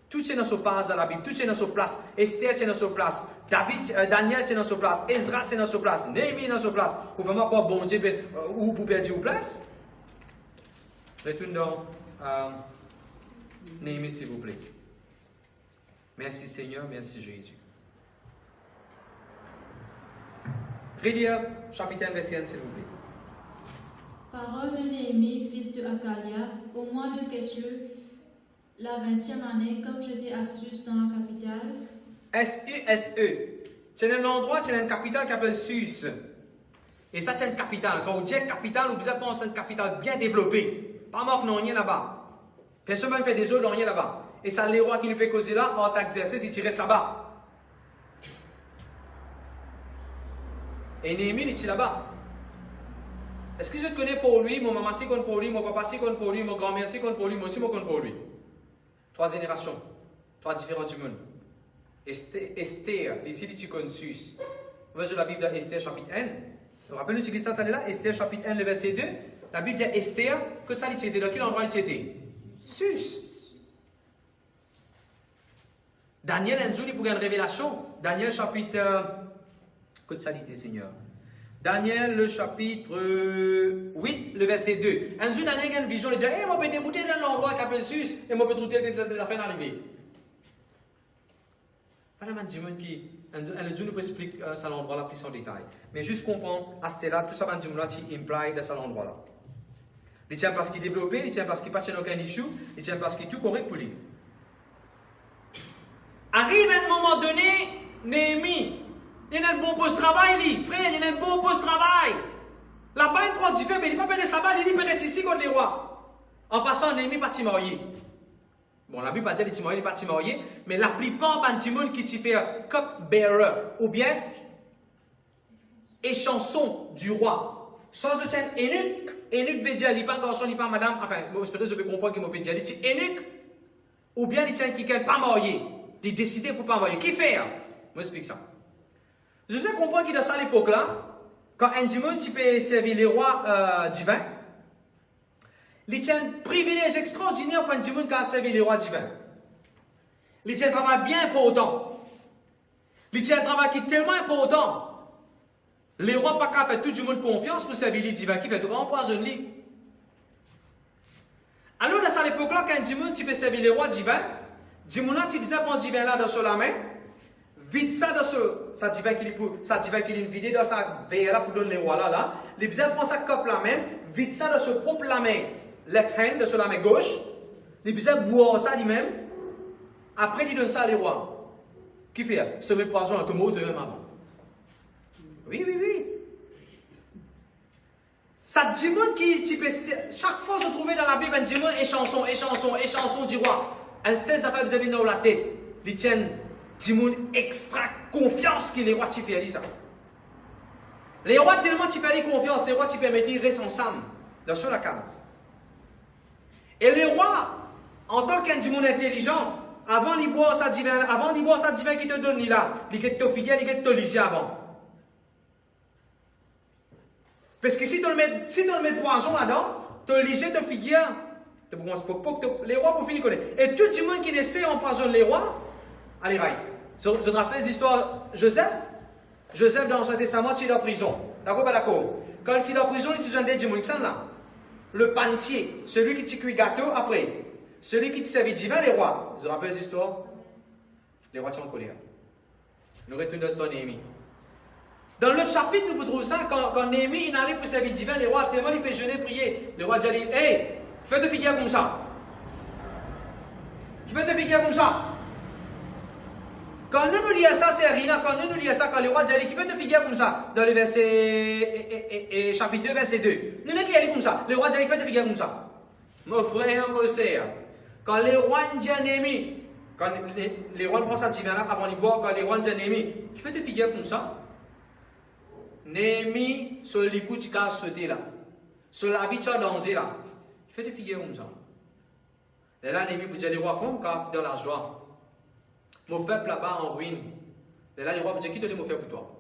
[SPEAKER 2] Tout est dans sa place dans la Bible, tout est dans sa place. Esther est dans sa place, Daniel est dans sa place, Esdras est dans sa place, Néhémie est dans sa place. Vous vraiment quoi, bon Dieu, où vous perdez vos places? Retournons dans Néhémie, s'il vous plaît. Merci Seigneur, merci Jésus. Relire chapitre 1, verset 1, s'il vous plaît.
[SPEAKER 4] Parole de Néhémie, fils de Hakalia, au mois de Keslu, la 20e année, comme j'étais à Sus dans la capitale.
[SPEAKER 2] S-U-S-E. C'est un endroit, c'est une capitale qui s'appelle Sus. Et ça, c'est une capitale. Quand on dit capitale, vous avez pensé à une capitale bien développée. Pas mort, non, rien là-bas. Personne ne fait des autres, non, rien là-bas. Et ça, les rois qui nous fait causer là, en exercice, ils tirent là-bas. Et Néhémie, il est là-bas. Est-ce que je te connais pour lui, mon maman s'y connaît pour lui, mon papa s'y connaît pour lui, mon grand-mère s'y connaît pour lui, moi aussi, je connais pour lui. 3 générations, 3 différents du monde. Esther, ici, tu connais Sus. Vous voyez la Bible de Esther, chapitre 1. Vous rappelez, tu lis ça, là, Esther, chapitre 1, le verset 2. La Bible dit Esther, que ça, il était. Dans quel endroit il était? Sus. Daniel, un jour, il pour une révélation. Daniel, chapitre. Que ça dit, Seigneur. Daniel, le chapitre 8, le verset 2. Un jour, Daniel a une vision, il dit, hey, moi, je peux débouter dans l'endroit qui s'appelle Sus, et moi, je peux trouver des affaires arrivées. Voilà, un jour, nous peut expliquer ça l'endroit là plus en détail. Mais juste comprendre, à ce là tout ça, un jour là, qui imply dans ça l'endroit là. Il tient parce qu'il est développé, il tient parce qu'il passe dans aucun issue, il tient parce qu'il est tout correct pour lui. Arrive à un moment donné, Néhémie. Il y a un bon poste de travail, lui. Frère, il y a un bon poste de travail. Là-bas, il prend du fait, mais il n'a pas fait de sabbat, il peut rester ici contre les rois. En passant, Néhémie n'est pas marié. Bon, la Bible pas dire qu'il n'est pas marié, mais la plupart des gens qui te fait cup-bearer, ou bien échanson du roi. Sans aucun eunuque veut dire, il n'est pas garçon, il n'est pas madame, enfin, peut-être je peux comprendre qu'il m'a dire, il est eunuque, ou bien il tient quelqu'un pas marié. Il est décidé pour pas marier. Qui fait? Moi, j'explique ça. Je vous ai compris que dans ça l'époque-là, quand un démon peut servir les rois divins, il tient un privilège extraordinaire pour un démon qui a servi les rois divins. Il tient un travail bien important. Il tient un travail qui est tellement important. Les rois pas qu'à faire tout le monde confiance pour servir les divins qui fait tout empoisonner lui. Alors dans ça l'époque-là, quand un démon peut servir les rois divins, le démon là, tu faisais prendre divin là dans la main. Vide ça dans ça divin qu'il est vidé dans sa verre là pour donner les rois là. Les bizarres prend sa coupe la main, vide ça dans ce propre la main, left hand, dans la main gauche. Les bizarres boivent ça lui-même. Après, il donne ça à les rois. Qui fait? Se met poison à tout le monde de même avant. Oui. Ça dit qui peut chaque fois se trouver dans la Bible, un démon et chanson du roi. Un seul affaire vous avez dans la tête. Ils tiennent démon extra confiance que les rois tu fais ça. Les rois tellement tu fais confiance, les rois tu permettent qu'ils restent ensemble dans sur la case. Et les rois, en tant qu'un démon intelligent, avant de boire sa divin qui te donne là, il te figuer, il te lisier avant. Parce que si tu le mets poison là-dedans, tu le lisier, tu figuer, les rois pour finir connaître. Et tout le monde qui essaie d'empoisonner les rois, allez, right. Je te rappelle l'histoire Joseph. Joseph, dans l'Ancien Testament, il est en prison. D'accord, pas d'accord? Quand il est en prison, il utilise un démon là. Le pantier, celui qui te cuit gâteau après. Celui qui te servait divin, les rois. Je te rappelle l'histoire? Les rois sont en colère. Nous retournons dans l'histoire de Néhémie. Dans l'autre chapitre, nous trouvons ça, quand Néhémie il allait pour servir divin, les rois, tellement il peut jeûner, prier. Le roi dit, hey, fais-toi figuer comme ça. Fais-toi figuer comme ça. Quand nous lisons ça, c'est rien. Quand nous lisons ça, quand le roi dit, qui fait te figuer comme ça, dans le verset, chapitre 2, verset 2. Nous ne lisons comme ça. Le roi dit, qui fait te figuer comme ça. Mon frère, mon sœur. Quand les rois disent à Néhémie, quand les rois prennent ça divin là, avant de boire, quand les rois disent à Néhémie, qui fait te figuer comme ça. Néhémie, sur l'écoute, tu as sauté là. Sur la vie, tu as dansé là. Qui fait te figuer comme ça. Et là, Néhémie, pour dire, les rois, comme quand dans la joie. Mon peuple là-bas en ruine. Et là, les rois me disent, qui te dit, mon frère, pour toi?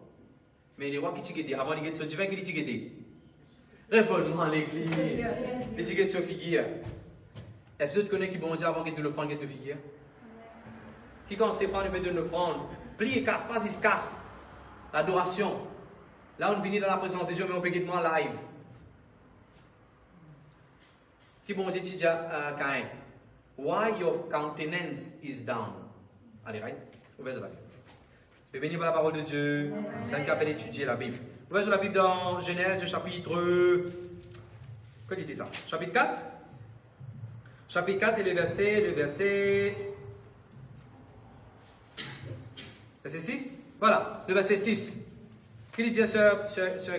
[SPEAKER 2] Mais les rois qui t'y guettent, avant les guettes, sont divins qui t'y guettent. Réponds-moi l'église. Les t'y guettent sur figure. Est-ce que tu connais qui bon Dieu avant qu'ils te le fassent, guettent de figure? Qui, quand Stéphane veut de nous prendre, plie et casse, pas, il se casse. L'adoration. Là, on vient dans la présence de Dieu, mais on peut guetter en live. Qui bon Dieu, tu dis à Caïn? Why your countenance is down? Allez, right? Ouvrez la Bible. Je vais venir par la parole de Dieu. C'est un qu'appelle étudier la Bible. Ouvrez la Bible dans Genèse, chapitre. Que dit ça? Chapitre 4. Chapitre 4 et le verset 6. Voilà, le verset 6. Qui dit Sœur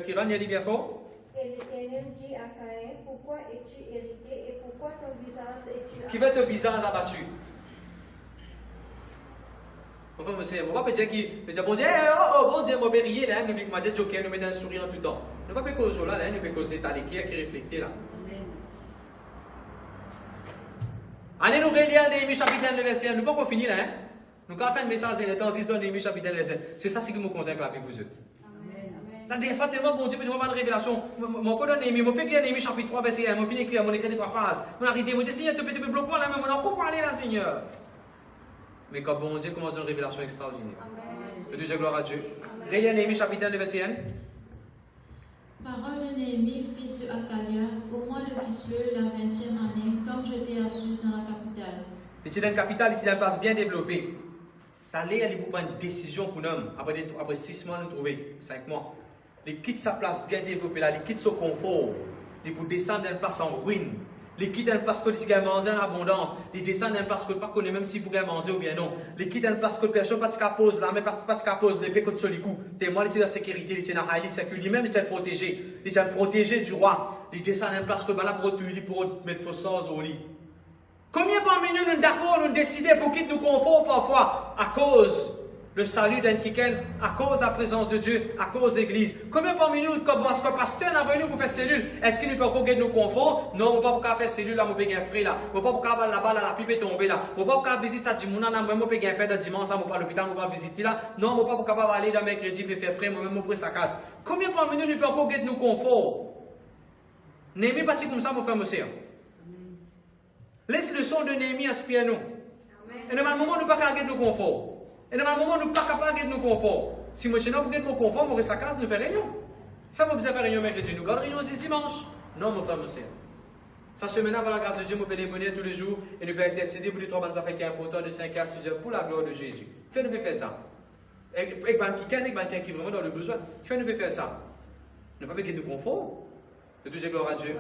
[SPEAKER 2] Kiran, il dit bien fort?
[SPEAKER 7] Et l'Éternel dit à Caïn, pourquoi es-tu irrité et pourquoi ton visage es-tu abattu?
[SPEAKER 2] Qui va ton visage abattu? Enfin, monsieur, on va pas dire qu'il dit bon Dieu, bon Dieu, mon périer, là, nous vivons, Dieu, Joker, nous met un sourire tout le temps. Nous ne pas causer là, nous ne causer l'état qui réfléchit là. Allez, nous relire Néhémie chapitre 1, verset 1. Nous ne pouvons pas finir là, hein? Nous avons fait un message dans le temps, c'est Néhémie chapitre 1, verset 1. C'est ça, c'est que nous comptons avec la Bible, vous êtes. La dernière fois, tellement bon Dieu, mais nous n'avons pas de révélation. Mon code de Néhémie, je fais écrire Néhémie chapitre 3, verset 1. Je finis écrire, mon écrit de 3 phrases. Je arrête, je dis, Seigneur, tu peux bloquer là, mais on n'a pas parlé là, Seigneur. Mais quand bon Dieu commence une révélation extraordinaire. Le Dieu, gloire à Dieu. Relis Néhémie chapitre 1, verset 1.
[SPEAKER 4] Parole de Néhémie, fils de Hakalia, au mois de Kisleu, la 20e année, comme j'étais à Suse dans la capitale.
[SPEAKER 2] Il est dans la capitale, il est dans une place bien développée. T'allais aller pour prendre une décision pour nous. Après 6 mois, nous trouver 5 mois. Il quitte sa place bien développée là, il quitte son confort. Il pour descendre dans une place en ruine. Il quitte une place que tu as mangé en abondance. Il descend dans une place que tu ne connais même si vous avez mangé ou bien non. Il quitte une place que personne ne peut pose là, mais pas de pose les pieds contre sur les coups. Témoin, il est dans la sécurité, il est dans la haïli, lui-même, il est protégé. Il est protégé du roi. Il descend dans une place que tu as pour mettre faux sens au lit. Combien parmi nous sommes d'accord, nous décidons pour quitter nos conforts parfois à cause le salut d'un quiquel, à cause de la présence de Dieu, à cause de l'église. Combien parmi nous, comme parce que le pasteur n'a pas nous pour faire cellule, est-ce qu'il nous peut encore gagner nos conforts? Non, on ne peut pas faire cellule là, on peut gagner frais là. On ne peut pas aller là-bas, la pipe est tombée là. On ne peut pas visiter Tadjimouna là, on peut gagner faire de dimanche, on ne peut pas à l'hôpital, on ne peut pas visiter là. Non, on ne peut pas aller dans mercredi, faire frais, moi-même, on prend sa case. Combien parmi nous, nous peut encore gagner nos conforts? Néhémie pas comme ça, mon frère, monsieur. Laisse le son de Néhémie inspirer nous. Et normalement, nous ne pouvons pas gagner nos conforts. Et normalement, nous ne sommes pas capables de gagner nos conforts. Si moi, je n'ai pas de confort, on reste à casa, nous faisons réunion. Fais-moi besoin de faire réunion mercredi, nous gardons réunion aussi dimanche. Non, mon frère, mon sœur. Ça se mène par la grâce de Dieu, nous pouvons débonner tous les jours et nous pouvons intercéder pour les 3 bonnes affaires qui sont importantes de 5 à 6 heures pour la gloire de Jésus. Fais-nous faire ça. Et quelqu'un qui est vraiment dans le besoin, fais-nous faire ça. Nous ne pouvons pas gagner nos conforts. De tout gloire à Dieu.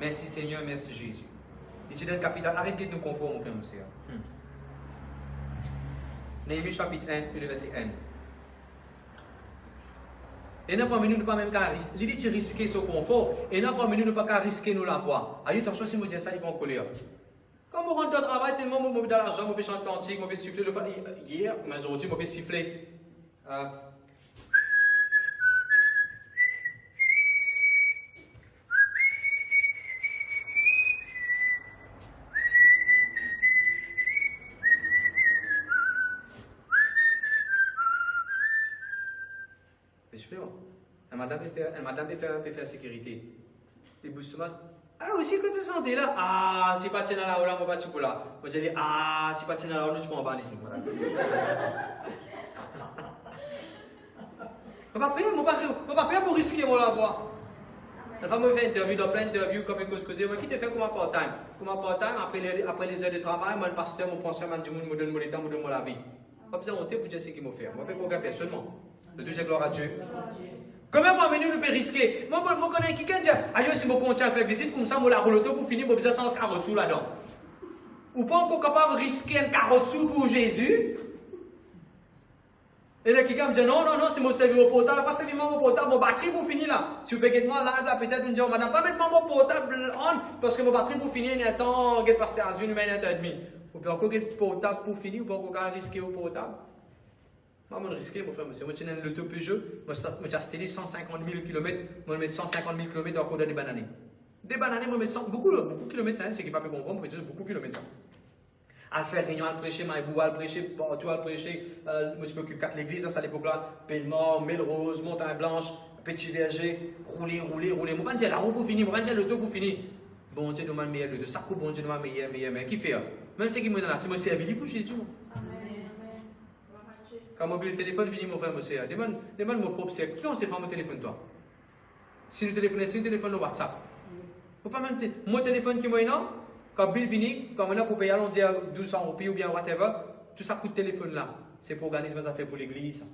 [SPEAKER 2] Merci Seigneur, merci Jésus. Il dit dans le capital, arrêtez de nous conformer, mon frère, mon sœur. Néhémie chapitre 1, le verset 1. Et n'a pas nous ne pas même qu'à risquer ce confort. Et n'a pas nous ne pas qu'à risquer nous la voix. Aïe, attention si vous dites ça, ils vont coller. Quand on rentre dans le travail, tellement on dans l'argent, on peut chanter cantique, on peut siffler le fan. Hier, mais aujourd'hui, on peut siffler. Madame peut faire sécurité. Les bousses ah aussi quand tu sens là, ah si pas tiens là, on va pas pour là. Moi j'ai dit ah si pas tiens là, nous tu m'en vas on va pas payer pour risquer mon la voix. La femme me fait interview dans plein d'interviews comme une cause moi qui te fait comme un part-time. Comme un part-time après les heures de travail, moi le pasteur mon pasteur m'a dit me donne le temps, me donne la vie. Pas besoin de honte pour dire ce qu'il m'a fait. Moi fais aucun personne seulement. Le Dieu gloire à Dieu. Comment parmi nous peut risquer? Moi, je connais quelqu'un qui dit aïe, si je compte faire visite comme ça, je la roule pour finir, je besoin sans carotte sous là-dedans. Ou pas encore capable de risquer un carotte sous pour Jésus? Et là, quelqu'un me dit non, c'est mon serveur au portable, pas seulement mon portable, mon batterie pour finir là. Si vous payez moi là, peut-être vous me dites, madame, pas mettre mon portable on, parce que mon batterie pour finir, il y a un temps, il y a pasteur Asvin, il y a un temps et demi. Vous pouvez encore mettre portable pour finir, ou pas encore risquer au portable? Moi, je risque, mon frère, monsieur. Moi, je tiens l'auto Peugeot, moi, j'ai acheté 150 000 km, moi, je mets 150 000 km dans le cours des bananes. Des bananes, moi, je mets beaucoup de kilomètres, c'est qui ne peut pas comprendre, mais beaucoup de kilomètres. À faire réunion, à prêcher, Maïbou, à prêcher, partout à prêcher, moi, je m'occupe de l'église, à cette époque-là, Pellemort, Melrose, Montagne Blanche, Petit Verger, rouler. Moi, je dis la roue pour finir, moi, je dis l'auto pour finir. Bon Dieu, nous m'a meilleur, de ça, bon Dieu, nous m'a meilleur, qui fait? Même ce qui me donne là, c'est moi, servi pour Jésus. Quand mon téléphone vient, mon frère, monsieur, demande mon propre cercle. Qui on s'est fait mon téléphone, toi? Si le téléphone, le WhatsApp. Faut pas même mon téléphone qui est non? Quand Bill vient, quand on a pour payer, on dit 1200 roupies ou bien whatever, tout ça coûte téléphone là. C'est pour organiser mes affaires pour l'église.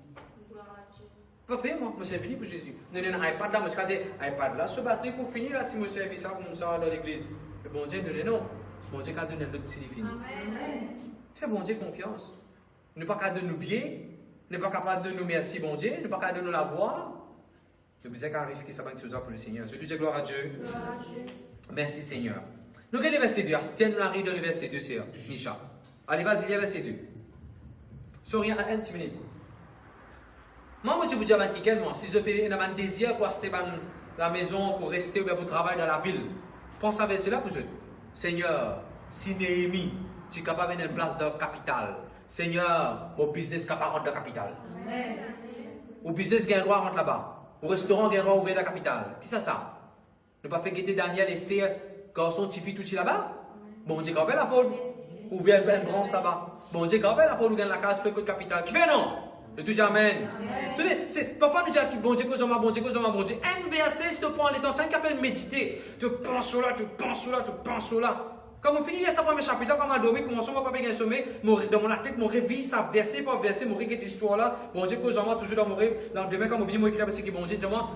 [SPEAKER 2] Pas payer, moi. Je suis venu pour Jésus. Nous avons un iPad là, moi je dis iPad là, ce batterie pour finir là, si je servis ça comme ça dans l'église. Le bon Dieu donne non. Bon Dieu quand donne l'autre, c'est fini. Fais bon Dieu confiance. Ne pas qu'à de nous bien. Ne pas capable de nous merci, bon Dieu, ne pas capable de nous la voir. Nous besoin qu'à risquer ça pour le Seigneur. Je dis gloire à Dieu. Merci Seigneur. Nous regardons le verset 2. Tiens, nous arrivons dans le verset 2, c'est Micha. Allez, vas-y, il y a verset 2. Souriant à un petit minute. Moi, je vous dis à quelqu'un, si je fais un désir pour rester dans la maison, pour rester ou bien pour travailler dans la ville, pense à verset là pour eux. Seigneur, si Néhémie, tu es capable d'avoir une place dans la capitale, Seigneur, mon business capable de la capitale. Au business gagne droit rentre là-bas. Au restaurant gagne droit ouvrir la capitale. Qui ça? Ne pas faire guetter Daniel, Esther, garçon, Tifi, tout là-bas. Bon Dieu, quand on fait la pôle, ouvrir un grand là-bas. Bon Dieu, quand on fait la pôle, ouvrir la case, peut-être capitale. Qui fait non? Le tout amen. Parfois nous disons bon Dieu, bon Dieu. Un verset, s'il te plaît, les temps 5 appelle méditer. Tu penses là. Quand on finit ça premier chapitre, quand on a dormi, commençons à pas bien sommeil, dans mon tête, mon réveil, ça verset par verset, mon cette histoire là, bon Dieu, que j'en toujours dans mon rêve, dans demain, quand on vient, moi écrire ce qui bon Dieu, dis-moi,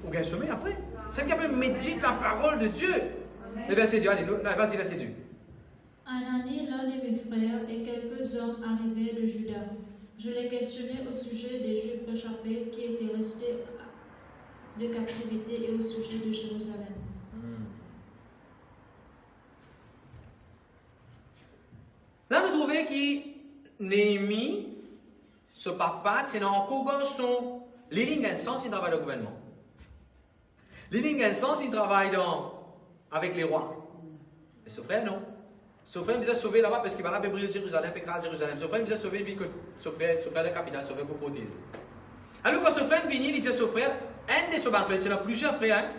[SPEAKER 2] on gagne sommeil après. C'est ce qu'on appelle médite la parole de Dieu. Le verset 2, allez, vas-y, verset 2.
[SPEAKER 4] Anani, l'un de mes frères, et quelques hommes arrivés de Juda. Je les questionnais au sujet des Juifs réchappés qui étaient restés de captivité et au sujet de Jérusalem.
[SPEAKER 2] Là, nous trouvons que Néhémie, ce papa, c'est encore garçon. Il a un sens, il travaille dans le gouvernement. Il a un sens, il travaille avec les rois. Mais ce frère, non. Ce frère, il a sauvé là-bas parce qu'il va là pour brûler Jérusalem, pour écraser Jérusalem. Ce frère, il a sauvé ce frère de capitale, ce frère pour prothèse. Alors, quand ce frère vient, il dit à ce frère, un de ces bons frères, il y a plusieurs frères,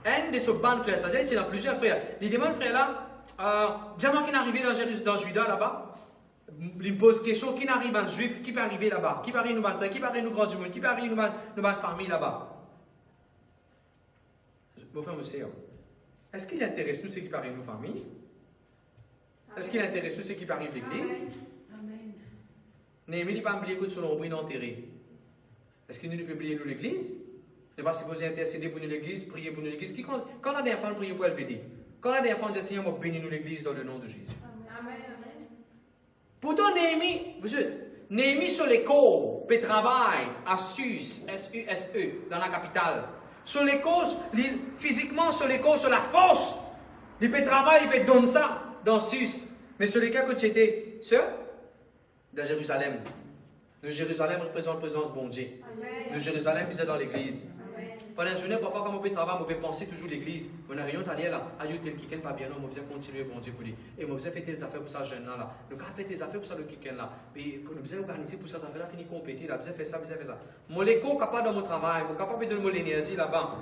[SPEAKER 2] un de ces bons frères, c'est-à-dire qu'il y a plusieurs frères. Il demande frère là, diamant qui est arrivé dans Juda là-bas, il me pose question, qui n'arrive un juif, qui peut arriver là-bas, qui peut arriver nous frères, qui peut arriver nous grands du monde, qui peut arriver nous famille là-bas. Mon frère, monsieur, est-ce qu'il intéresse tout ce qui peut arriver nous famille? Est-ce qu'il intéresse tout ce qui peut arriver l'église? Néhémie n'est pas oublié que son ombre est enterré. Est-ce qu'il ne peut oublier nous l'église? Ne pas supposer intercéder pour nous l'église, prier pour nous l'église. Quand on a des enfants, prier pour LVD. Quand on a des enfants, dire Seigneur, bénis nous l'église dans le nom de Jésus. Pourtant, Néhémie, monsieur, Néhémie sur l'école, puis travaille à Sus, S-U-S-E, dans la capitale. Sur l'école, physiquement sur l'école, sur la force, il peut travailler, il peut donner ça dans Sus. Mais sur lesquels que tu étais, c'est de Jérusalem. Le Jérusalem représente la présence de bon Dieu. Le Jérusalem, c'est dans l'église. Pendant une journée, parfois, quand on peut travailler, on peut penser toujours l'église. On a rien à là. Aïe, tel qui pas bien, on peut continuer bon Dieu pour lui. Et on peut faire des affaires pour ça, jeune là. Le gars fait des affaires pour ça, le qui là. Et on peut organiser pour ça, ça fait là, fini compéter, là, besoin faire ça, besoin faire ça. Mon écho capable dans mon travail, mon capable de donner l'énergie là-bas.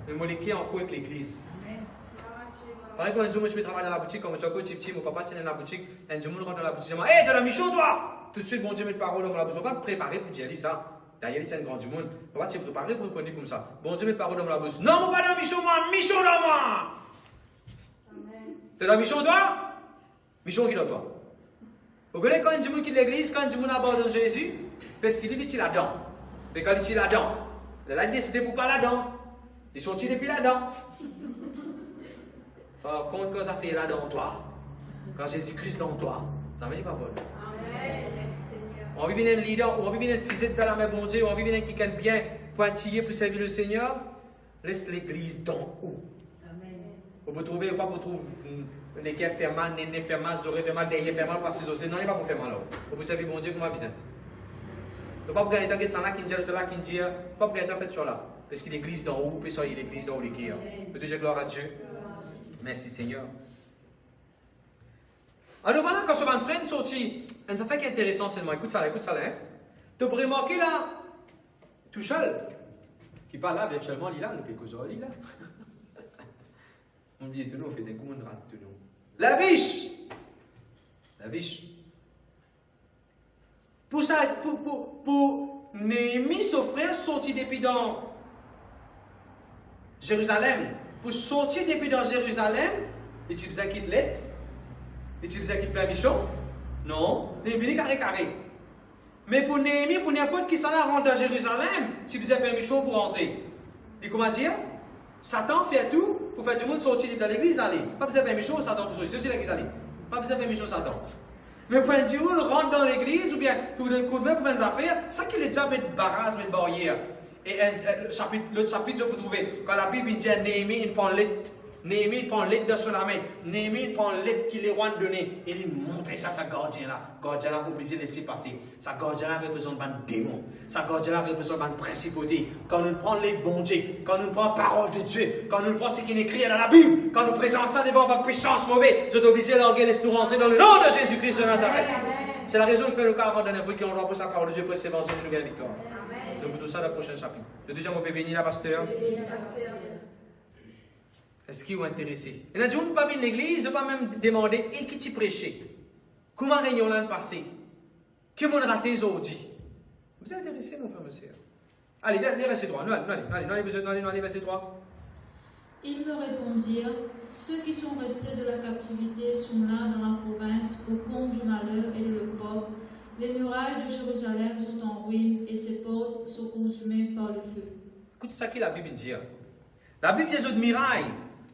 [SPEAKER 2] Mais mon équipe en quoi avec l'église. Par exemple, un jour, je vais travailler dans la boutique, comme je suis petit, mon papa tient dans la boutique, un jour, je rentre dans la boutique, je dis, hé, de la mission, toi! Tout de suite, bon Dieu met de parole dans la bouche. On va pas préparer pour dire ça. D'ailleurs, il tient un grand du monde. On va te préparer pour le comme ça. Bon Dieu met de parole dans la bouche. Non, mon pas dans la mission, moi, mission dans moi! De la mission, toi? Mission qui dans toi? Vous connaissez quand un monde quitte l'église, quand un monde abandonne Jésus, parce qu'il est là-dedans. Et quand il est là-dedans, il a décidé pour pas là-dedans. Ils sont depuis là-dedans. Par contre, quand ça fait là-dedans toi, quand Jésus-Christ dans toi, ça veut dire pas bon. On va vivre un leader, on va vivre un physique de la main bon Dieu, on va vivre un qui est bien pointillé pour servir le Seigneur. Laisse l'église dans où? Vous pouvez trouver, pas pour trouver les qui fait mal, les fait mal, les oreilles fait mal, derrière fait mal, parce que non, il n'y a pas pour faire mal. Vous pouvez servir bon Dieu comme besoin. Vous ne pouvez pas gagner tant que ça là, qui dit là, qui dit, pas pour gagner fait sur là. Parce que l'église d'en haut, puis ça, il y a l'église d'en haut, les qui. Vous dire gloire à Dieu. Merci Seigneur. Alors voilà, quand ce van frère sorti, un affaire qui est intéressant seulement, écoute ça là, hein. Tu peux remarquer là, tout seul, qui parle là, virtuellement, il est là, le quelque chose, il est là. On dit tout nous, on fait des coups de rate tout nous. La biche! Pour ça, pour Néhémie, son frère sorti depuis dans Jérusalem. Pour sortir depuis dans Jérusalem, il faisait quitte lettre. Il faisait quitte plein bichon. Non, il venait carré. Mais pour Néhémie, pour n'importe qui s'en rentre dans Jérusalem, il faisait plein bichon pour rentrer. Et comment dire? Satan fait tout pour faire du monde sortir dans l'église aller. Pas besoin de permission, Satan pour sortir. C'est aussi l'église aller. Pas besoin de permission, Satan. Mais pour du monde rentre dans l'église ou bien pour le coup de main pour faire des affaires, ça qu'il est déjà mettre barrage, mettre barrière. Et l'autre chapitre, vous trouver, quand la Bible dit Néhémie, il prend l'être. Néhémie, il prend l'être de son main. Néhémie, il prend l'être qu'il est roi donné. Et il montre ça, sa gardien-là. Gardien-là, pour obligé de laisser passer. Sa gardien-là représente un démon. Sa gardien-là représente une principauté. Quand nous prenons l'être bon Dieu, quand nous prenons la parole de Dieu, quand nous prenons ce qui est écrit dans la Bible, quand nous présentons ça devant votre puissance mauvaise, vous êtes obligé de laisser nous rentrer dans le nom de Jésus-Christ de Nazareth. C'est la raison qui fait le cas de n'importe qui on doit pour sa parole de Dieu pour s'évangile et nous gagner victoire. Donc, tout ça dans le prochain chapitre. Le deuxième, on peut bénir la pasteur. Est-ce qu'ils sont intéressés? Il y en a des gens qui ne peuvent pas venir à l'église, ils ne peuvent pas même demander et qui tu prêchais? Comment réunion l'an passé? Qui m'ont raté aujourd'hui? Vous êtes intéressés, mon frère, monsieur? Allez, viens, verset 3. Allez, verset 3.
[SPEAKER 4] Ils me répondirent, ceux qui sont restés de la captivité sont là dans la province au compte du malheur et de l'opprobre. Les murailles de Jérusalem sont en ruine et ses portes sont consumées par le feu.
[SPEAKER 2] Écoute ça que la Bible dit. La Bible dit les autres murailles,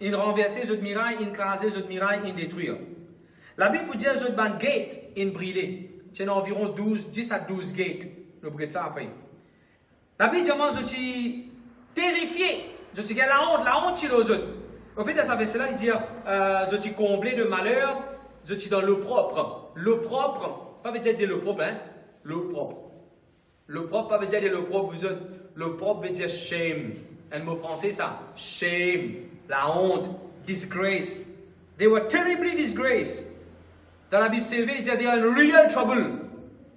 [SPEAKER 2] ils renversaient les autres murailles, ils crasaient les autres murailles, ils détruisent. La Bible dit les autres gates, ils brillaient. C'est environ 10 à 12 gates. Nous regardons ça après. La Bible dit moi, je suis terrifié. Je suis la honte chez les autres. Au fait, dans sa verset-là, il dit je suis comblé de malheur, je suis dans l'eau propre. L'eau propre, pas veut dire de l'eau propre, hein? L'eau propre. L'eau propre, pas veut dire de l'eau propre, vous autres. L'eau propre veut dire shame. Un mot français, ça. Shame. La honte. Disgrace. They were terribly disgraced. Dans la Bible CEV, il dit they are in real trouble.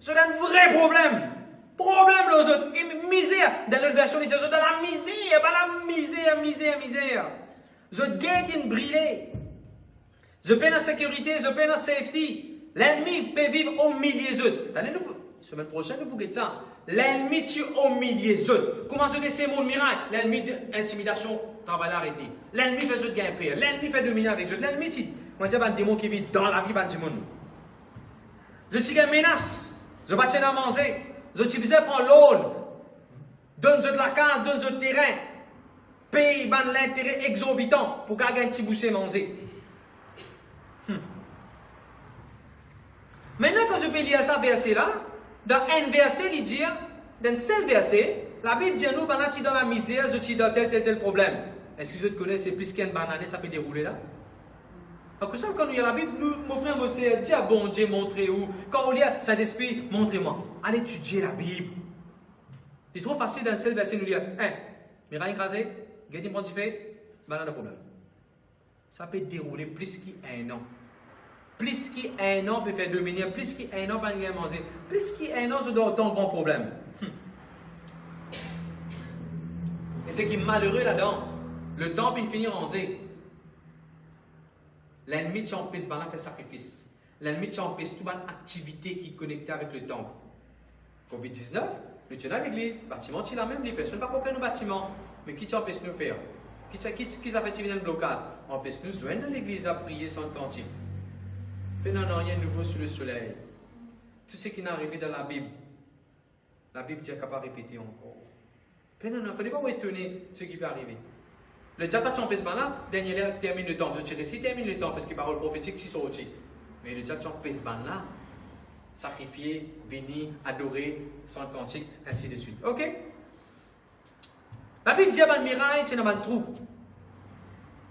[SPEAKER 2] C'est un vrai problème. Problème, les autres. Misère. Dans notre version, il dit dans la misère. Pas la misère. The gate in brûlé. The peine en sécurité, the peine en safety. L'ennemi peut vivre au milieu des autres. Semaine prochaine, nous pouvons dire ça. L'ennemi tue au milieu des autres. Comment se laisser mon miracle? L'ennemi d'intimidation, travail arrêté. L'ennemi fait ce gain pire. L'ennemi fait dominer avec eux. L'ennemi tue. Moi, j'ai un démon qui vit dans la vie du monde. Je tue une menace. Je ne vais pas manger. Je tue besoin de prendre l'eau. Donne-eux de la case, donne-eux de terrain. Paye l'intérêt exorbitant pour gagner un petit boucher manger. Maintenant, quand je peux lire ça verset là, dans un verset, il dit, dans un seul verset, la Bible dit nous, pendant que tu es dans la misère, tu es dans tel problème. Est-ce que je te connais, c'est plus qu'une banane, ça peut dérouler là? Donc, quand nous y a la Bible, nous, mon frère, monsieur, dis à bon Dieu, montrez où. Quand on lit Saint-Esprit, montrez-moi. Allez étudier la Bible. C'est trop facile dans un seul verset nous dire, hein, Miraille écrasé, Guédine pontifé, banane de problème. Ça peut dérouler plus qu'un an. Plus qu'un an peut faire dominer, plus qu'un an, pas de manger. Plus qu'un an, c'est un grand problème. Et ce qui est malheureux là-dedans, le temps peut finir en zé. L'ennemi de Champis fait sacrifice. L'ennemi de Champis, toute une activité qui est connectée avec le temple. Covid-19, nous sommes dans l'église, le bâtiment est la même, les personnes ne sont pas aucun bâtiment. Mais qui Champis nous faire? Qui a fait tirer un blocage? On peut nous joindre dans l'église à prier sans cantique. Mais non, rien de nouveau sous le soleil. Tout ce qui est arrivé dans la Bible dit qu'elle ne peut pas répéter encore. Mais non, il ne faut pas étonner ce qui peut arriver. Le diable Champis là, dernier termine le temps. Je dirais si termine le temps parce que les paroles prophétiques qui sont aussi. Mais le diable Champis là, sacrifier, venir, adorer, sans cantique, ainsi de suite. Ok? La Bible dit à miraille, c'est dans un trou.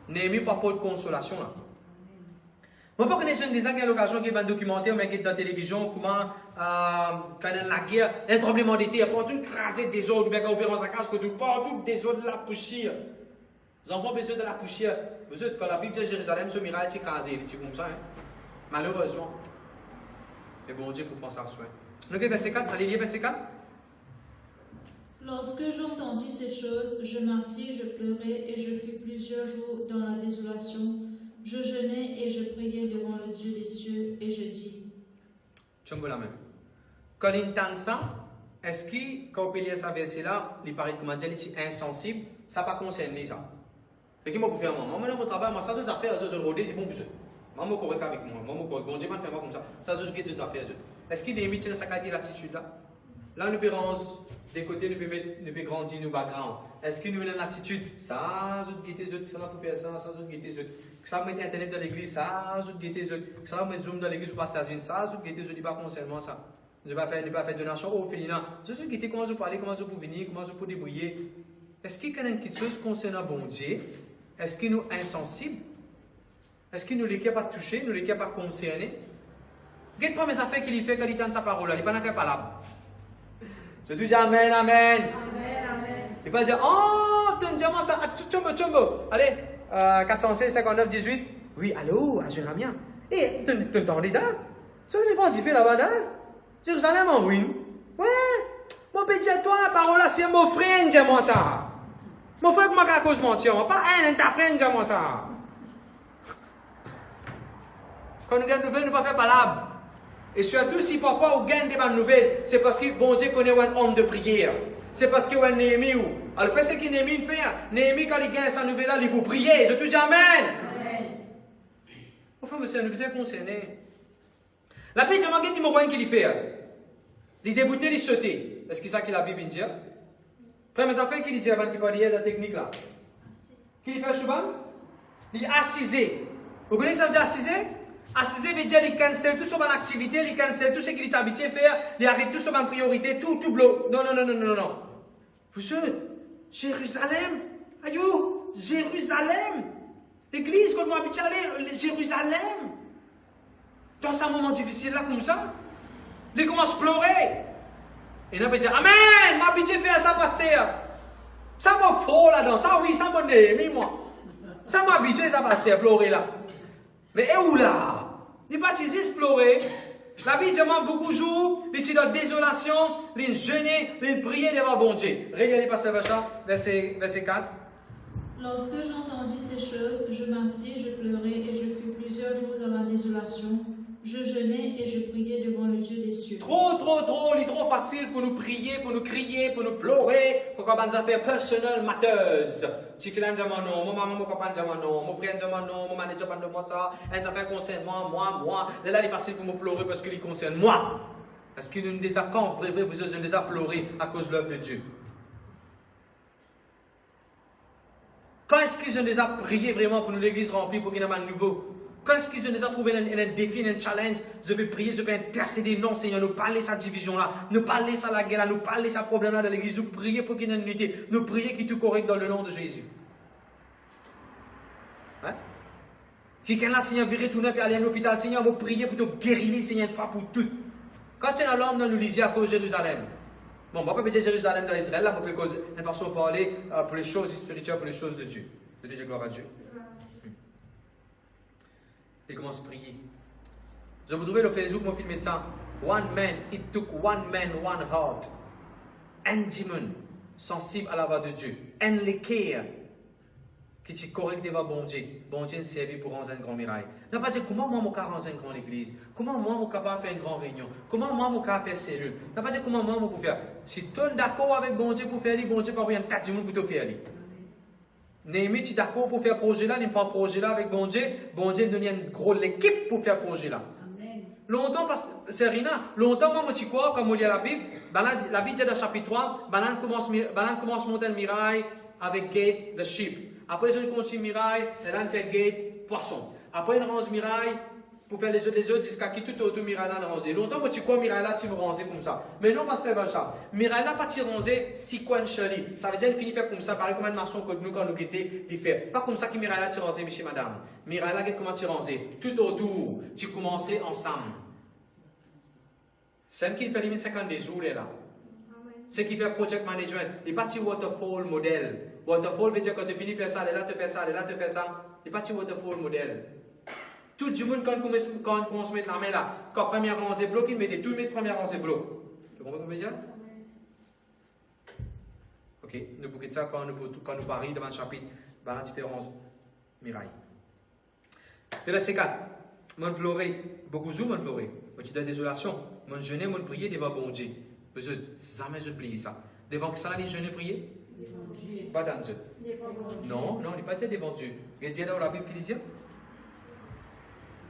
[SPEAKER 2] Néhémie pas pour de consolation là. Moi, pas connaître déjà qu'il y a l'occasion qu'il y a un documentaire, mais qui est dans la télévision, comment, quand il y a la guerre, un tremblement de terre, pour tout craser des autres, bien qu'on opère dans sa case, que tout, partout des autres de la poussière. Les enfants ont besoin de la poussière. Quand la Bible dit Jérusalem, ce miracle est écrasé, c'est comme ça, hein? Malheureusement. Mais bon Dieu, pour penser à soi. Donc, verset 4, allez lire verset 4.
[SPEAKER 4] Lorsque j'entendis ces choses, je m'assis, je pleurais et je fus plusieurs jours dans la désolation. Je jeûnais et je priais devant le Dieu des cieux et je dis.
[SPEAKER 2] Tu me la même. Quand il entend ça, est-ce que quand on peut lire ce verset-là, il paraît comme dire qu'il est insensible, ça n'a pas concerné ça. Et qui m'a pour faire moi? Moi, mon travail, moi, ça, c'est des affaires, je rodé, c'est bon besoin. Moi, je suis correct avec moi. Moi, je suis correct. Bon Dieu, je ne fais pas comme ça. Ça, c'est des affaires. Est-ce qu'il y a des dans sa qualité d'attitude-là? Là, nous pouvons des côtés, nous pouvons grandir nos backgrounds. Est-ce que nous avons l'attitude? Ça, je vais guetter les autres, ça va pour faire ça, ça, je vais guetter les autres. Ça va mettre Internet dans l'église, ça, je vais guetter les autres. Ça va mettre Zoom dans l'église pour passer à Zine, ça, je vais guetter les autres. Il n'y a pas concernant ça. Je ne vais pas faire donation au féminin. Je vais guetter comment je peux parler, comment je peux venir, comment je peux débrouiller. Est-ce qu'il y a quelque chose concernant bon Dieu? Est-ce que nous sommes insensibles? Est-ce que nous ne les pas toucher, nous ne les pas concernés? Regarde pas mes affaires qu'il fait quand il tente sa parole, il n'est pas fait par là. Je dis Amen, Amen. Il va dire, oh, donne-moi ça, chumbo. Allez, 416, 59, 18. Oui, allô, à Jéramia. Et, tu entendais là? Ça, c'est pas différent là-bas, là? Jérusalem en ruine. Ouais, mon petit à toi, parole là, c'est mon frère, dis-moi ça. Mon frère, comment à cause mentir? Pas un, ta frère, dis-moi ça. Quand nous gagnons une nouvelle, nous ne pas faire palabre. Et surtout, si parfois on gagne des bonnes nouvelles, c'est parce que bon Dieu connaît un homme de prière. C'est parce qu'il y a un Néhémie. Alors, fais ce que Néhémie fait. Néhémie, quand il gagne sa nouvelle, il faut prier. Je te dis Amen. Enfin, monsieur, nous sommes concernés. La Bible dit, il m'a dit qu'il fait. Il déboutait, il sautait. Est-ce que c'est ça que la Bible dit? Frère, mes affaires qu'il dit avant qu'il parle de la technique là. Qu'il fait souvent? Il est assisé. Vous connaissez ce que ça veut dire assisé? Assisé veut dire qu'il cancelle tout sur une activité, il cancelle tout ce qu'il est habitué à faire, il arrête tout sur une priorité, tout bloque. Non. Vous savez, Jérusalem, aïe, Jérusalem, l'église qu'on doit habituer à aller, Jérusalem. Dans ce moment difficile là comme ça, il commence à pleurer. Et on peut dire, Amen, m'habitué à faire ça, pasteur. Ça m'a faux là-dedans, ça oui, ça m'a aimé moi. Ça m'a habitué, ça, pasteur, pleurer là. Mais où là? Il pas explorer. La Bible demande beaucoup de jours, il est dans désolation, il jeûner, il prier devant bon Dieu. Regardez pasteur verset 4.
[SPEAKER 4] Lorsque j'entendis ces choses, je m'assis, je pleurais et je fus plusieurs jours dans la désolation. Je jeûnais et je priais devant le Dieu des cieux.
[SPEAKER 2] Trop, il est trop facile pour nous prier, pour nous crier, pour nous pleurer, pour qu'on ait des affaires personnelles, mateuses. Tu fais non, mon maman, mon papa, non, mon frère, non, mon manager, pas de moi ça, les affaires concernent moi. Là, il est facile pour me pleurer parce qu'il concerne moi. Parce qu'il nous désaccord, vrai, vous avez déjà pleuré à cause de l'œuvre de Dieu. Quand est-ce qu'ils ont déjà prié vraiment pour nous l'église remplie, pour qu'il y ait un nouveau? Quand est-ce qu'ils ont trouvé un défi, un challenge, je vais prier, je vais intercéder. Non, Seigneur, nous parler sa division-là, nous parler sa la guerre-là, nous parler sa problème-là dans l'église, nous prier pour qu'il y ait une unité, nous prier qu'il y ait tout correct dans le nom de Jésus. Hein? Quelqu'un là, Seigneur, virer tout neuf et aller à l'hôpital, Seigneur, on va prier pour te guérir, Seigneur, une fois pour toutes. Quand tu es dans Londres, nous lisons à cause de Jérusalem. Bon, on ne va pas dire Jérusalem dans Israël, là, pour cause une façon de parler pour les choses spirituelles, pour les choses de Dieu. De dire gloire à Dieu. Il commence à prier. Je vous trouvez le Facebook, mon film médecin. One man, it took one man, one heart. Un démon sensible à la voix de Dieu. Un l'équerre qui est correct devant bon Dieu. Bon Dieu servi pour rendre un grand miracle. Ne pas dire comment moi, mon cas rendre une grande église. Comment moi, mon capable faire une grande réunion. Comment moi, mon cas faire cellule. Ne pas dire comment moi, mon pour faire. Si tu es d'accord avec bon Dieu pour faire, bon Dieu pas rien 4 démons pour te faire. Néhémie, tu es d'accord pour faire le projet là, il prend le projet là avec bon Dieu donne une grosse équipe pour faire le projet là.
[SPEAKER 5] Amen.
[SPEAKER 2] Longtemps, parce que c'est rien, longtemps, moi, je crois, comme on lit la Bible dit dans le chapitre 3, Balan commence à monter le mirail avec gate, le sheep. Après, ils continue le mirail, elle fait gate, poisson. Après, il range le mirail pour faire les autres jusqu'à qui tout autour mirail là rangé. Longtemps, moi, tu crois, mirail là, tu me ranges comme ça. Mais non, parce que c'est ça. Mirail là, pas tu rangé, sequentially. Ça veut dire qu'il finit faire comme ça, pareil comme une maçon que nous, quand nous guettons, il fait. Pas comme ça que mirail là, tu rangé, monsieur, madame. Mirail là, comment tu rangé? Tout autour, tu commences ensemble. C'est qui fait les 50 des jours là. C'est qui fait project management. Il n'est pas un waterfall modèle. Waterfall veut dire que tu finis de faire ça, et là tu fais ça, et là tu fais ça. Il n'est pas un waterfall modèle. Tout le monde, quand on commence à mettre la main là, quand la première rangée bloque, il mettait tout le premier rangée bloque. Tu comprends ce que je veux dire? Ok, nous bouquons ça quand nous parlons devant le chapitre, dans la différence miraille. Le verset 4. Mon pleurer, beaucoup de gens m'ont pleuré. Tu donnes désolation. Mon jeûner, mon prier devant bon Dieu. Je jamais oublié ça. Devant que ça, les jeûner prier? Pas dans Dieu. Non, non, il n'est pas dit devant Dieu. Il y a bien dans la Bible qui dit?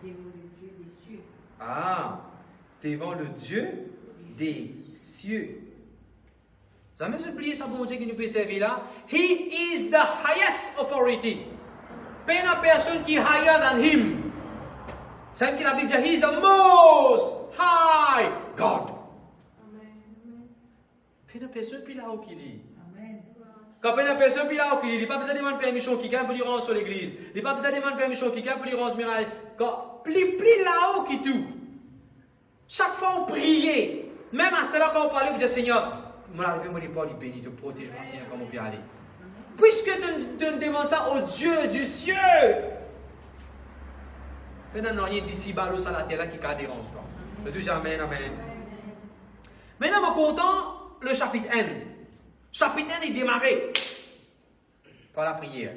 [SPEAKER 5] Devant le Dieu des cieux.
[SPEAKER 2] Ah, devant le Dieu des cieux. Jamais oublié ça, bon Dieu qui nous peut servir là. He is the highest authority. Pas une personne qui est higher than him. C'est qui la Bible dit, he is the most high God. Pas une personne qui est là-haut qui dit.
[SPEAKER 5] Amen.
[SPEAKER 2] Quand une personne qui est là-haut qui dit, il n'a pas besoin de demander permission qui pour lui rendre sur l'église. Il n'a pas besoin de demander permission qui pour lui rendre ce miracle. Quand plus là-haut qui tout. Chaque fois on priait. Même à cela quand on parlait, on disait Seigneur, mon arrivé, mon épaule, il bénit, te protège, moi Seigneur, comme on peut aller. Puisque tu demandes ça au Dieu du ciel. Maintenant, il y a d'ici-bas, l'eau, ça, la terre, là, qui dérange, toi. Le Dieu, amen, amen. Maintenant, on content le chapitre 1. Chapitre 1 est démarré par la prière.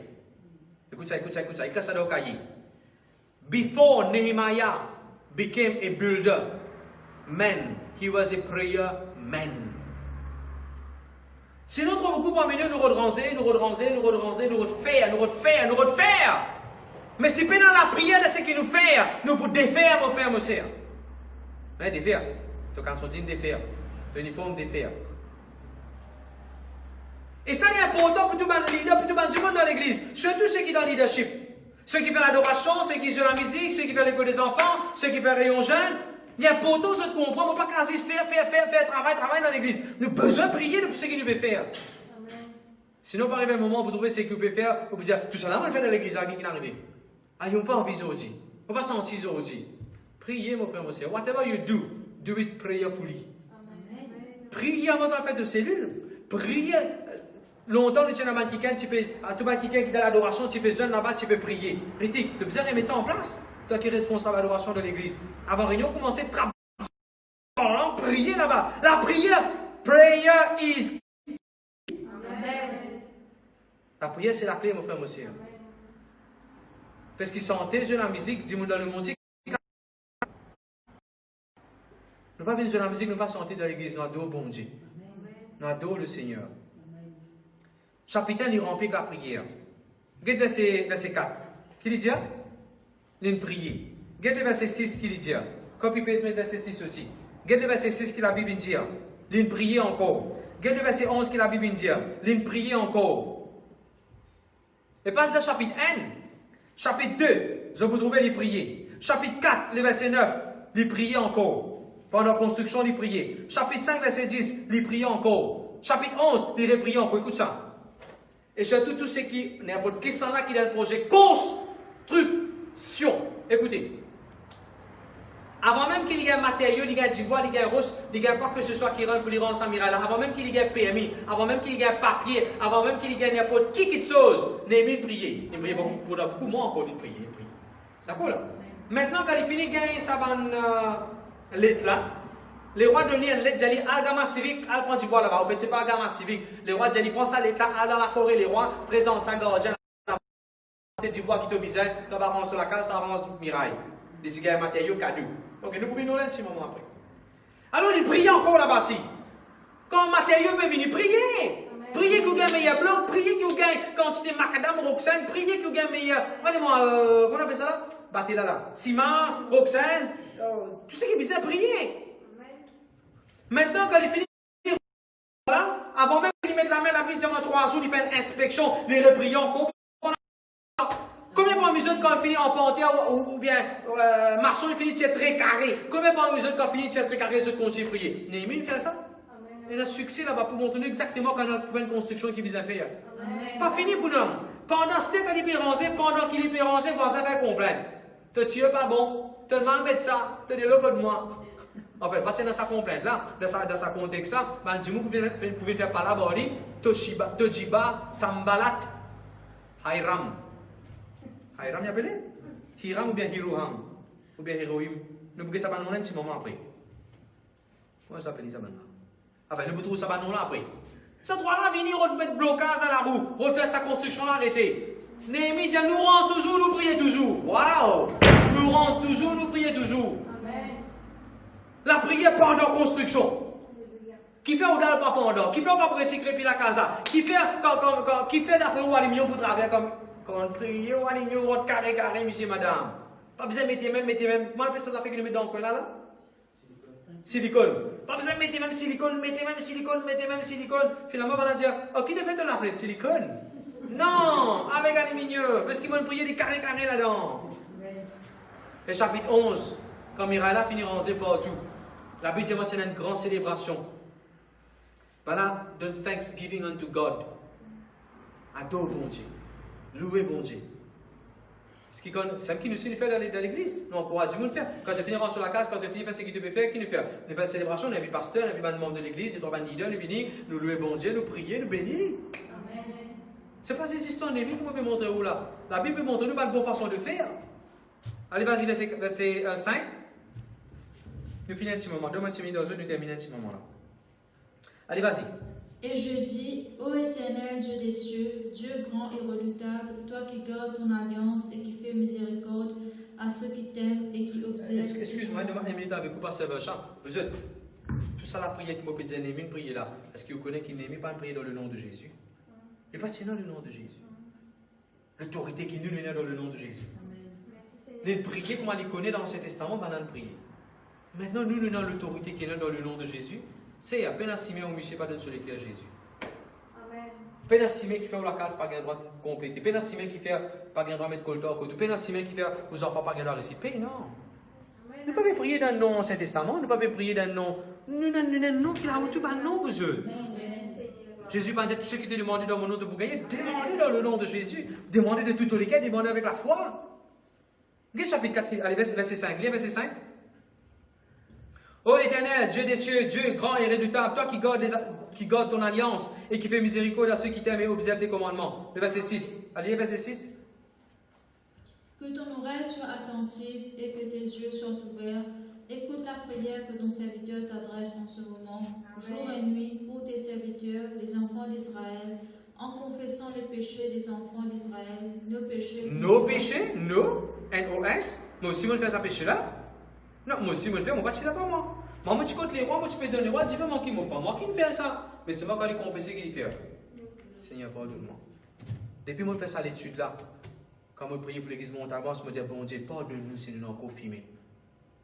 [SPEAKER 2] Écoute ça. Écris ça dans le cahier. Before Nehemiah became a builder, man, he was a prayer man. Si nous trouvons beaucoup parmi nous retranger, nous refaire. Mais si pas dans la prière, c'est ce qu'il nous fait, nous pour défaire, mon frère, mon sœur. Défaire. Tu quand on dit défaire, tu uniforme défaire. Et ça est important pour tout le leader, pour tout le monde dans l'église. Surtout ceux qui sont dans le leadership. Ceux qui font l'adoration, ceux qui jouent la musique, ceux qui font l'école des enfants, ceux qui font rayon jeune. Il est important de comprendre, on ne peut pas quasi faire travail dans l'église. Nous avons besoin de prier pour ce qu'il nous peut faire. Sinon, par arriver un moment où vous trouvez ce qu'il peut faire, vous pouvez dire, tout ça là, on le fait dans l'église, qui est arrivé. Ah, ils n'ont pas envie aujourd'hui. On va sentir aujourd'hui. Priez, mon frère, mon soeur. Whatever you do it prayerfully. Priez avant de la fête de cellule. Priez. Longtemps, le tien qui est dans l'adoration, tu peux jeune là-bas, tu peux prier. Critique, tu as besoin de mettre ça en place. Toi qui es responsable de l'adoration de l'église. Avant réunion, commencez à prier là-bas. La prière, prayer is.
[SPEAKER 3] Amen.
[SPEAKER 2] La prière, c'est la clé, mon frère, mon soeur. Parce qu'ils chantaient sur la musique, du monde dans le monde. Nous ne pas venir sur la musique, nous ne pas chanter dans l'église, nous adorons bon Dieu. Nous adorons le Seigneur. Chapitre 1, il remplit la prière. Regardez verset 4. Qui dit? Il prie. Regardez le verset 6 qui dit. Copy-paste le verset 6 aussi. Regardez le verset 6 qui la Bible dit. Il prie encore. Regardez le verset 11 qui la Bible dit. Il prie encore. Et passe dans chapitre 1. Chapitre 2. je vous trouvais les prier. Chapitre 4, le verset 9, les prier encore. Pendant la construction, les prier. Chapitre 5, verset 10, les prier encore. Chapitre 11, les reprier encore. Écoute ça. Et surtout, tout ce qui, n'importe qui s'en a qui a le projet construction. Écoutez. Avant même qu'il y ait un matériau, il y ait un d'ivoire, il y ait un rose, il y ait quoi que ce soit qui rentre pour les rendre amiral, avant même qu'il y ait un PMI, avant même qu'il y ait un papier, avant même qu'il y ait n'importe qui de chose, n'aimez prier. Il prier pour beaucoup moins encore de prier. D'accord là? Maintenant, quand il finit de gagner sa bonne lettre là, les rois donnent une lettre, j'allais à Gama civique, à prendre d'ivoire là-bas. En fait, c'est pas Gama civique. Les rois, j'allais prendre sa lettre là, à dans la forêt, les rois présentent sa gardien, c'est d'ivoire qui te visait, tu vas sur la case, tu avances miraille. Des cigares matériaux cadeaux. Ok, nous pouvons nous un petit moment après. Alors, il prie encore là-bas. Quand matériau peut venir, priez. Priez que vous gagnez meilleur bloc, priez que vous gagnez quantité macadam, roxane, priez que vous gagnez meilleur. Regardez-moi, comment on appelle ça là? Battez là. Ciment, roxane, tout ce qui est bizarre, priez. Maintenant, quand il finit, là, avant même qu'il mette la main, la vie, durant 3 jours, il fait une inspection, les repriez encore. Combien de mesures quand on finit en panthère ou bien maçon il finit de très carré? Combien de mesures quand on finit de très carré, je continue à prier? Néhémie fait ça? Il y a un succès là-bas pour montrer exactement quand on a fait une construction qui vise à faire. Pas fini pour nous. Pendant ce temps qu'il est rangé, pendant qu'il est rangé, voisin fait complaindre. Te tire pas bon, te demande de ça, te dis le de moi. En fait, parce que dans sa complainte là, dans sa contexte là, ben, du coup, vous pouvez faire par là, Tojiba, Sambalat, Hayram. Hiram, il appelé Hiram ou bien Hiroham ou bien Hirohim. Nous pouvons savoir un petit moment après. Comment ça s'appelle ça maintenant? Enfin, nous pouvons savoir là après. Ce droit-là, venir remettre blocage à la roue, refaire sa construction, l'arrêter. Néhémie dit, nous rance toujours, nous prions toujours. Waouh! Nous rance toujours, nous prions toujours. Amen. La prière pendant construction. Qui fait au-delà pas pendant? Qui fait pas pour recycler puis la casa? Qui fait d'après où aller mieux pour travailler comme. Quand on prie, on a une route carré, monsieur, madame. Pas besoin de mettre même. Moi, ça fait que nous mettons dans quoi là? Silicone. Pas besoin de mettre même silicone, mettez même silicone. Finalement, on va dire, oh, qui te fait de la plaie de silicone? Non, avec aluminium. Parce qu'ils vont prier des carrés là-dedans. Et chapitre 11, quand Mirala finit rangé partout, la Bible mentionne une grande célébration. Voilà, the thanksgiving unto God. Adore bon Dieu. Louer bon Dieu. C'est ce qui nous suit de faire dans l'église. Nous encourageons de faire. Quand tu finis sur la case, quand tu finis faire ce que tu peux faire, qui nous fait? Nous faisons une célébration, nous invitons pasteur, nous invitons membres de l'église, nous invitons leaders, nous venons, nous louer bon Dieu, nous prier, nous bénir. Ce n'est pas ces histoires d'évite qu'on peut montrer où là. La Bible peut montrer nous une bonne façon de faire. Allez, vas-y, verset 5. Nous finissons un petit moment. Donne-moi un petit minute, nous terminons un petit moment là. Allez, vas-y.
[SPEAKER 4] Et je dis, ô Éternel Dieu des cieux, Dieu grand et redoutable, toi qui gardes ton alliance et qui fais miséricorde à ceux qui t'aiment et qui observent.
[SPEAKER 2] Excuse-moi, une minute avec vous, Pasteur Bachar. Vous êtes tout ça la prière qui m'a dit une prière là. Est-ce que vous connaissez qu'il n'aime pas une prière dans le nom de Jésus? Il n'est pas dans le nom de Jésus. L'autorité qui nous est dans le nom de Jésus. Les prières comme on les connaît dans l'Ancien Testament, on va les prier. Maintenant, nous avons l'autorité qui est dans le nom de Jésus. C'est à peine à Simé ou Michel pas donne sur les cœurs Jésus. Amen. Peine à Simé qui fait la case par un droit complété. Peine à Simé qui fait par un droit mettre coltor côté. Peine à Simé qui fait aux enfants par un droit récipier. Non. Nous ne pouvons pas prier dans le nom Ancien Testament. Nous ne pouvons pas prier dans le nom. Nous avons un nom qui a tout un nom vous eux. Jésus va dire tout ce qui te demandé dans mon nom de vous gagner. Demandez dans le nom de Jésus. Demandez de tous les cas. Demandez avec la foi. Regardez chapitre 4. Allez verset 5. Lisez verset 5. Ô l'Éternel, Dieu des cieux, Dieu grand et redoutable, toi qui gardes ton alliance et qui fais miséricorde à ceux qui t'aiment et observent tes commandements. Le verset 6. Allez, verset 6.
[SPEAKER 4] Que ton oreille soit attentive et que tes yeux soient ouverts. Écoute la prière que ton serviteur t'adresse en ce moment, jour et nuit, pour tes serviteurs, les enfants d'Israël, en confessant les péchés des enfants d'Israël, nos péchés. Nos péchés? Nos? N-O-S? Moi aussi, je fais ça péché là? Non, moi aussi, je le fais, moi, je ne pas moi. Moi, tu comptes les rois, moi, tu peux donner les rois, différemment qui m'ont pas. Moi qui me fais ça. Mais c'est moi qui vais confesser qu'il fait. Seigneur, pardonne-moi. Depuis que je fais ça l'étude là, quand je prie pour l'église Montagne, je me dis, bon Dieu, pardonne-nous si nous n'avons encore filmé.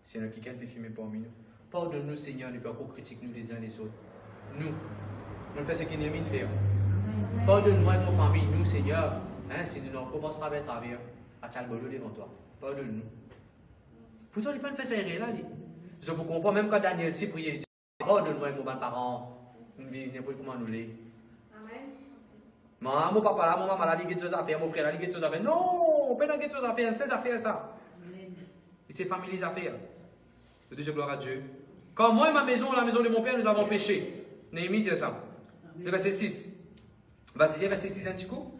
[SPEAKER 4] Si nous quelqu'un peut filmer parmi nous. Pardonne-nous, Seigneur, ne pas encore critiquer nous les uns les autres. Nous, on fait ce qu'il est mis de faire. Pardonne-moi et mon famille, nous, Seigneur, hein, si nous n'avons commencé à travailler, à Tchalbolo devant toi.
[SPEAKER 2] Pardonne-nous. Pourtant, il n'a pas fait ça là. Je vous comprends, même quand Daniel s'est prié, il dit pardonne-moi avec mon parent. Nous vivons comment nous l'est. Amen. Mon papa là, mon maman là, il y a des choses à faire, mon frère là, il y a des choses à faire. Non, pas dans des choses à faire, c'est à faire ça. C'est famille les affaires. Je dis gloire à Dieu. Quand moi et ma maison, la maison de mon père, nous avons péché. Néhémie dit ça. Le verset 6. Vas-y, dis verset 6 un petit coup.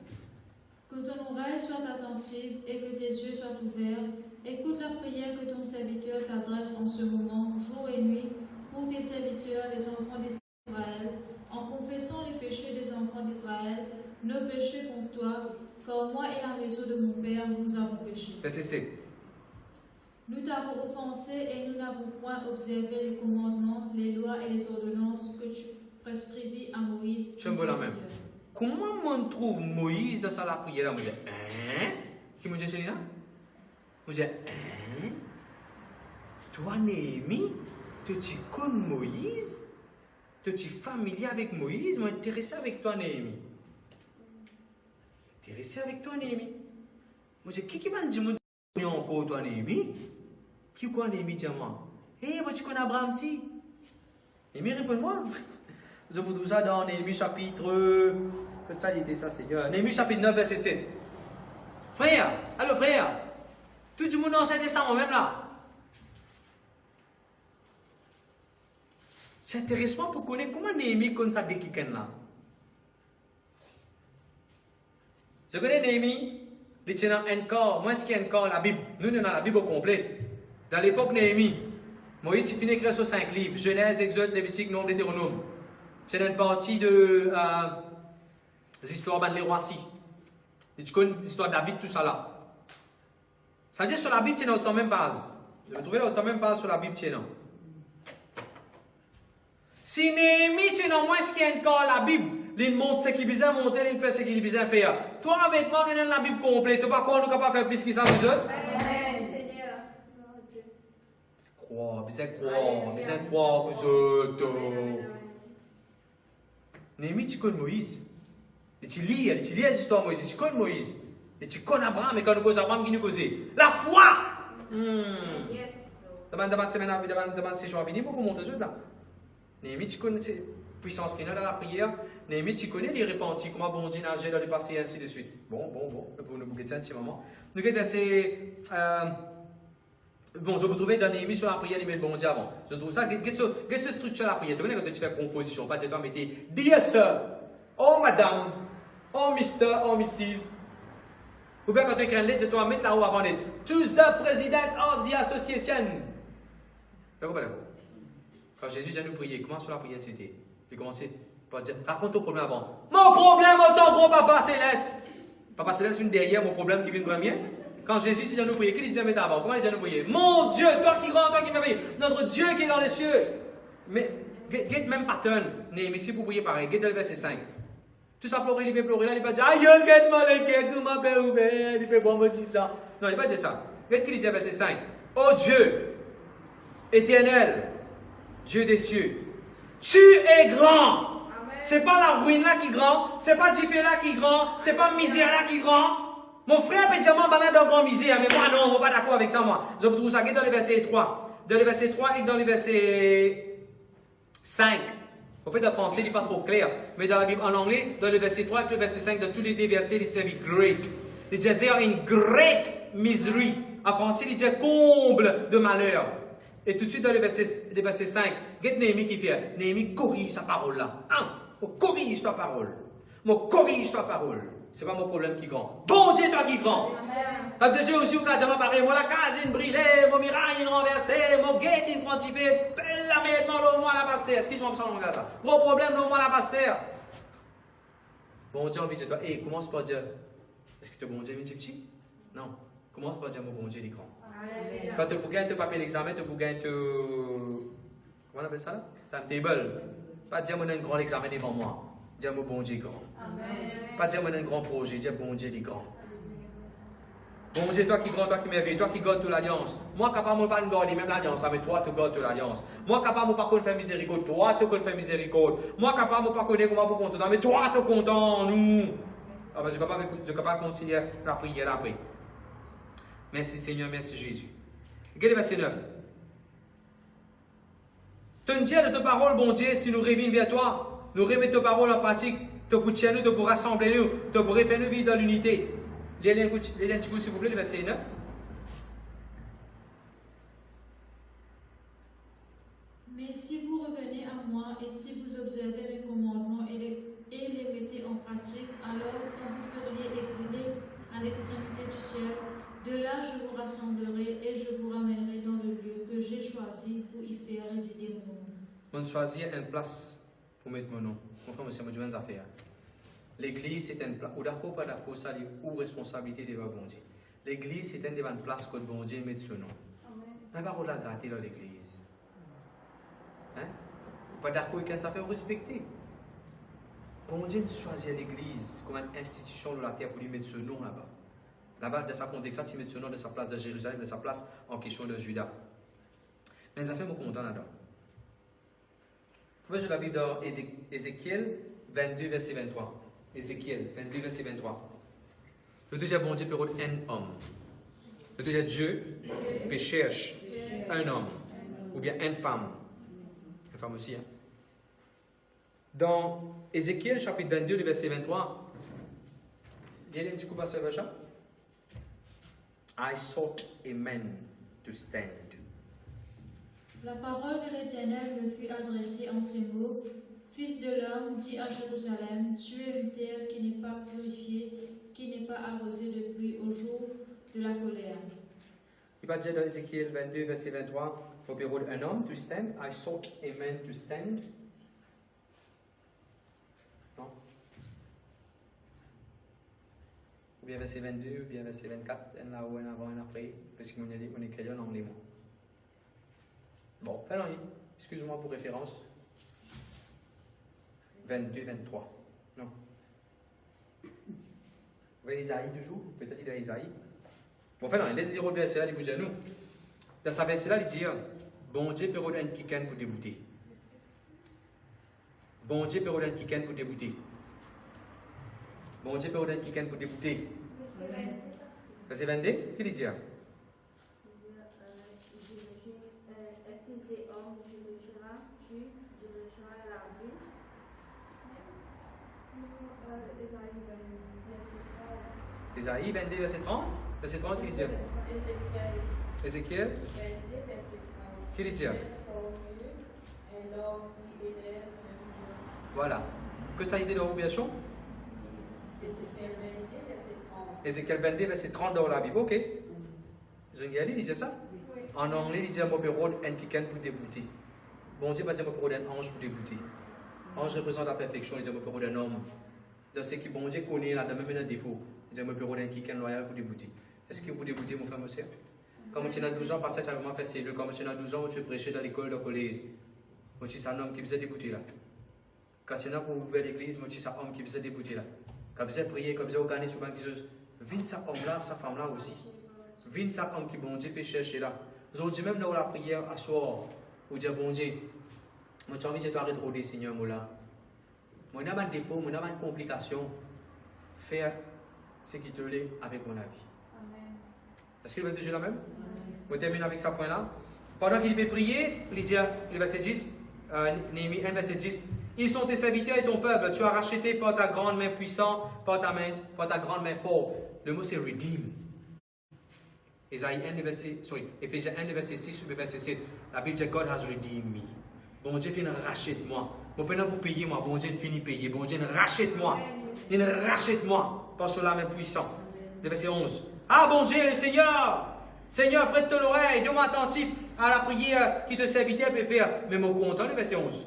[SPEAKER 4] Que ton oreille soit attentive et que tes yeux soient ouverts. Écoute la prière que ton serviteur t'adresse en ce moment, jour et nuit, pour tes serviteurs, les enfants d'Israël, en confessant les péchés des enfants d'Israël, nos péchés contre toi, car moi et la maison de mon père, nous avons péché.
[SPEAKER 2] Verset 7.
[SPEAKER 4] Nous t'avons offensé et nous n'avons point observé les commandements, les lois et les ordonnances que tu prescrivis à Moïse.
[SPEAKER 2] Je me vois la même. Comment on trouve Moïse dans la prière? Je me dis, hein? Qui me dit Célina? Je me dis, hein? Toi, Néhémie, tu connais Moïse? Tu es familier avec Moïse? Moi, intéressé avec toi, Néhémie. Intéressé avec toi, Néhémie. Je me dis, qui m'a dit, encore toi, Néhémie? Qui quoi, Néhémie, dis-moi? Eh, tu connais Abraham, si? Néhémie, réponds-moi. Je vous trouve ça dans Néhémie chapitre... Que ça, il était ça, Seigneur. Néhémie chapitre 9, verset 7. Frère, allô frère. Tout le monde dans l'Ancien Testament, même là. C'est intéressant pour connaître comment Néhémie connaît ça dès qu'il là. Je connais Néhémie. Il tient encore, moi, ce qui est encore la Bible. Nous, nous avons la Bible au complet. Dans l'époque Néhémie, Moïse finit d'écrire sur 5 livres. Genèse, Exode, Lévitique, Nombre, Deutéronome. C'est une partie de... les histoires de les rois-ci. Tu connais l'histoire de David, tout ça là. Ça veut dire sur la Bible, tu es dans la même base. Je vais trouver la même base sur la Bible, tu es dans. Si Néhémie, tu es dans moins ce qui est encore la Bible, il montre ce qu'il a besoin de monter, il fait ce qu'il a besoin de faire. Toi, avec moi, on est dans la Bible complète. Tu ne sais pas quoi, on ne peut pas faire plus que ça, vous autres.
[SPEAKER 7] Amen, Seigneur.
[SPEAKER 2] Besoin de croire, vous autres. Néhémie, tu connais Moïse. Et tu lis les histoires de Moïse. Tu connais Moïse. Et tu connais Abraham. Et quand nous causons Abraham, qui nous cause la foi.
[SPEAKER 7] Yes.
[SPEAKER 2] Demande ces jours à venir pour vous montrer ça là. Néhémie, tu connais ces puissances qui sont dans la prière. Néhémie, tu connais les repentis. Comment bon Dieu nageait dans le passé et ainsi de suite. Bon. Pour nous bouger ça un petit moment. Nous avons laissé. Bon, je vous trouvais dans Néhémie sur la prière, il met le bon Dieu avant. Je trouve ça, quelle structure la prière. Tu connais quand tu fais composition, pas tu dois mettre Dear Sir, oh Madame, oh Mister, oh Mrs. Ou bien quand tu écris une lettre, tu dois mettre là-haut avant d'être To the President of the Association. D'accord. Quand Jésus vient nous prier, comment sur la prière c'était? Il commençait par dire raconte ton problème avant. Mon problème, autant gros Papa Céleste. Papa Céleste vient derrière mon problème qui vient premier. Quand Jésus vient nous prier, qu'est-ce qu'il dit jamais avant? Comment il vient nous prier? Mon Dieu, toi qui grand, toi qui merveilleux, notre Dieu qui est dans les cieux. Mais, get même pattern. Néhémie, si vous priez pareil, get dans le verset 5. Tout ça pleurer, il fait pleurer, là, il va dire, aïe, get mal, get, nous m'a fait ouvert, il fait bon, me dit ça. Non, il va dire ça. Get qu'il dit dans le verset 5. Oh Dieu, éternel, Dieu des cieux, tu es grand. C'est pas la ruine là qui est grand, c'est pas Diffé là qui est grand, c'est pas misère là qui est grand. Mon frère peut dire, moi, je suis dans grand misère, mais moi, non, je ne suis pas d'accord avec ça, moi. Je trouve ça dans le verset 3. Dans le verset 3 et dans le verset 5. En fait, en français, il n'est pas trop clair. Mais dans la Bible en anglais, dans le verset 3 et le verset 5, dans tous les deux versets, il dit great. Il dit, they are in great misery. En français, il dit comble de malheur. Et tout de suite, dans le verset 5, regarde Néhémie qui fait. Néhémie corrige sa parole là. Corrige ta parole. Corrige ta parole. Ce n'est pas mon problème qui est grand. Bon Dieu, toi qui est grand. Peuple de Dieu aussi, vous avez déjà parlé. Moi, la case, brûlée, mon miraille, renversé, mon guette, quantifié, belle la merde, moi, la pasteur. Excuse-moi, je me sens ça. Gros problème, moi, la pasteur. Bon Dieu, envie de toi. Et commence par dire, est-ce que tu es bon Dieu, petit? Non. Commence par dire, mon bon Dieu, il est grand. Quand tu gagnes ton papier d'examen, tu gagnes ton. Comment on appelle ça là? Timetable. Pas dire, mon un grand examen devant moi. Dire, mon bon Dieu, grand. Pas dire, mon un grand projet. Dire, bon Dieu, il est grand. Bon Dieu, toi qui grand, toi qui merveilleux, toi qui garde toute l'alliance. Moi, capable de pas garder même l'alliance, mais toi, tu gardes toute l'alliance. Moi, capable de pas faire miséricorde, toi, tu fais miséricorde. Moi, capable de pas connaître comment vous content, mais toi, tu es content, nous. Ah, ben, je ne peux pas continuer la prière après. Merci Seigneur, merci Jésus. Regardez le verset 9. Tenir de ta parole, bon Dieu, si nous revenons vers toi, nous remettons ta parole en pratique, tu pour nous, tu pour rassembler nous, tu pour faire nous vivre dans l'unité. Lisez un petit coup, s'il vous plaît, le verset 9.
[SPEAKER 4] Mais si vous revenez à moi et si vous observez mes commandements et les mettez en pratique, alors quand vous seriez exilés à l'extrémité du ciel, de là je vous rassemblerai et je vous ramènerai dans le lieu que j'ai choisi pour y faire résider mon nom.
[SPEAKER 2] On choisit une place pour mettre mon nom. Mon frère, monsieur, je vais vous faire. L'église, c'est une place. Ou d'accord, pas d'accord, ça, ou responsabilité devant bon Dieu. L'église, c'est une place que bon Dieu met son nom. On va pas la gratter dans l'église. Hein? Pas d'accord, quand ça fait respecter. Bon Dieu choisit l'église comme une institution de la terre pour lui mettre ce nom là-bas. Là-bas, dans sa contexte, il met ce nom de sa place de Jérusalem, de sa place en question de Juda. Mais ça fait beaucoup content là-dedans. Moi, je la Bible dans Ézéchiel 22, verset 23. Ézéchiel 22, verset 23. Le deuxième bon Dieu peut être un homme. Le deuxième Dieu peut chercher un homme ou bien une femme. Une femme aussi, hein. Dans Ézéchiel chapitre 22, le verset 23, il y a un petit coup à ce verset. I sought a man to stand.
[SPEAKER 4] La parole de l'Éternel me fut adressée en ces mots. Fils de l'homme, dis à Jérusalem, tu es une terre qui n'est pas purifiée, qui n'est pas arrosée de pluie au jour de la colère.
[SPEAKER 2] Il va dire dans Ézéchiel 22, verset 23, au bureau d'un homme, to stand. I sought a man to stand. Non? Ou bien verset 22, ou bien verset 24, un là ou un avant, un après, parce qu'on écrit en anglais. Bon, alors, excuse-moi pour référence. 22, 23. Non. Vous voyez Isaïe toujours? Peut-être il a Isaïe. Bon, enfin, non, laisse dire au verset là, il vous dit à nous. Dans sa verset là, il dit, bon Dieu peut redonner un kikan pour débouter. Bon Dieu peut redonner un kikan pour débouter. Bon Dieu peut redonner un kikan pour débouter. Verset 22, qu'est-ce qu'il dit? Isaïe 22, verset 30. Verset 30, qu'est-ce qu'il dit? Ézéchiel 22, verset 30. Qu'est-ce qu'il dit? Voilà. Que ça a été dans l'obligation? Ézéchiel 22, verset 30 dans la Bible. Ok. Zungali, il dit ça? En anglais, il dit un mot un kikan pour débouter. Bon Dieu va dire un ange pour débouter. Ange représente la perfection, il dit un homme. Dans ce qui bon Dieu connaît là, même un défaut. Il dit un kikan loyal pour débouter. Est-ce que vous débutez, mon frère, monsieur? Quand tu as 12 ans, parce que tu as vraiment fait cellule. Quand tu as 12 ans, tu prêchais dans l'école, dans le collège. Moi, tu es un homme qui faisait débouter là. Quand tu as ouvert l'église, moi, tu es un homme qui faisait débouter là. Quand tu faisais prier, quand tu faisais organiser souvent quelque chose. Vine sa homme là, sa femme là aussi. Vine sa homme qui bon Dieu peut chercher là. Aujourd'hui même dans la prière à soir, vous dire bon Dieu, moi j'ai envie de t'arrêter de rôder Seigneur moi là. Moi n'a pas de défaut, moi n'a pas de complication. Faire ce qui te l'est avec mon avis. Est-ce qu'il va toujours la même? On termine avec ce point là. Pendant qu'il peut prier, il dit, le verset 10, Néhémie 1, verset 10. Ils sont tes serviteurs et ton peuple. Tu as racheté par ta grande main puissante, par ta grande main forte. Le mot c'est redeem. Éphésiens 1, verset 6 ou verset 7. La Bible dit God has redeemed me. Bon Dieu finit rachète moi. Bon pendant pour payer moi, bon Dieu finit payer. Bon Dieu rachète moi. Il rachète moi par son main puissante. Le verset 11. Ah bon Dieu, le Seigneur. Seigneur, prête ton oreille, donne-moi attentif à la prière qui te serviteur peut faire. Mais mon content, le verset 11.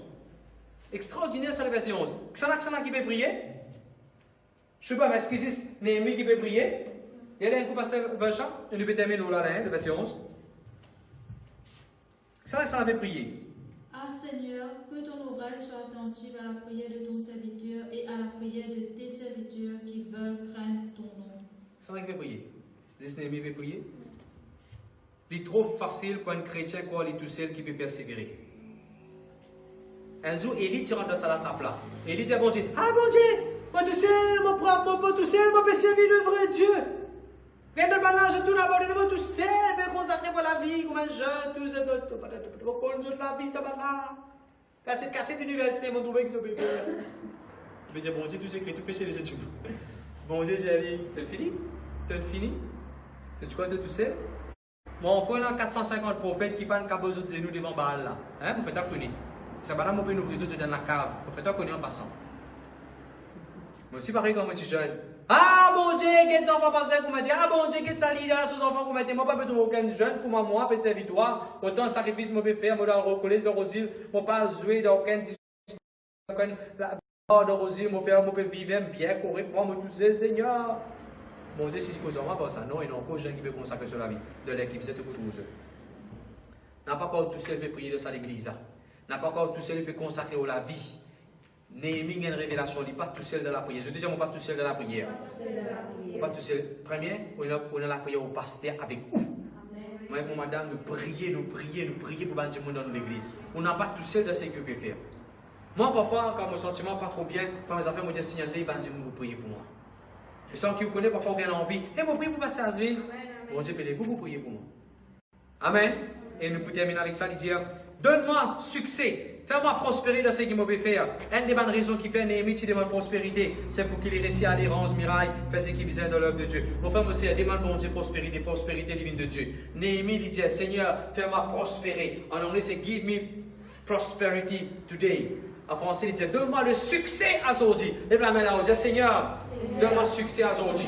[SPEAKER 2] Extraordinaire, ça, le verset 11. Ça n'a qui peut prier? Je ne sais pas, mais est-ce qu'il existe Néhémie qui peut prier? Il y a un coup passé verset, et nous peut terminer le verset 11. Ça peut prier.
[SPEAKER 4] Ah Seigneur, que ton oreille soit attentive à la prière de ton serviteur et à la prière de tes serviteurs qui veulent craindre ton nom.
[SPEAKER 2] Ça qui peut prier. Est-ce que Néhémie peut prier? Il est trop facile pour un chrétien quoi, il est tout seul qui peut persévérer. Un jour, Élie tire dans sa trappe là. Élie dit à bon Dieu, ah bon Dieu, moi tout seul, moi tout seul, moi peux servir le vrai Dieu. Rien de balance, tout d'abord, tout seul, mais consacré pour la vie, comme un jeune, tout ça, tout la vie, ça va là. Caché d'université, mon trouvé qui se peut faire. Je vais dire, bon Dieu, tout s'écrit, tout péché, les études. Bon Dieu, j'ai dit, t'as fini? T'as fini? Tu crois que tout seul? Bon, on connaît 450 prophètes qui parlent qu'à besoin de nous devant Baal là. Hein, vous faites un connaître. Ça va là, mon père nous résout dans la cave. Vous faites un connaître en passant. Moi aussi, pareil, quand moi, je suis jeune. Ah, bon Dieu, qu'est-ce que enfants passer qu'on m'a dit? Ah, bon Dieu, qu'est-ce que ça lit dans la chose enfants qu'on m'a dit? Moi, pas besoin aucun jeune pour moi, pour servitoire. Autant un sacrifice, moi, faire, moi, dans le recoller, dans le rosile, moi, pas jouer dans aucun discours, dans le rosile, moi, faire, moi, vivre bien, correct, moi, tout seul, Seigneur. Bon Dieu, si tu poses en moi, ça, non, il n'y a pas de gens qui veulent consacrer sur la vie de l'équipe, c'est tout pour tous eux. N'a pas encore tout seul peut prier de ça l'église. N'a pas encore tout seul peut consacrer à la vie. Néhémie a une révélation, il n'est pas tout seul dans la prière. Je dis, on n'est pas tout seul dans la prière. On n'est pas tout seul. Premier, on a la prière au pasteur avec où? Moi et mon madame, nous prions pour que Dieu dans l'église. On n'a pas tout seul dans ce que peut faire. Moi, parfois, quand mon sentiment pas trop bien, quand mes affaires me disent signaler, Dieu vous priez pour moi. Et sans qui vous connaissez, parfois, on a envie. Et vous priez pour passer à Asville. Bon Dieu, vous priez pour moi. Amen. Et nous pouvons terminer avec ça, il dit, donne-moi succès. Fais-moi prospérer dans ce qu'il m'a fait faire. Une des bonnes raisons qui fait Néhémie qui demande prospérité, c'est pour qu'il ait réussi à aller rendre miraille, faire ce qu'il besoin dans l'œuvre de Dieu. Mon frère, aussi, demande bon Dieu prospérité, prospérité divine de Dieu. Néhémie dit, Seigneur, fais-moi prospérer. En anglais, c'est give me prosperity today. En français, il dit, donne-moi le succès aujourd'hui. Lève la main là-haut, dis, Seigneur, donne-moi succès aujourd'hui.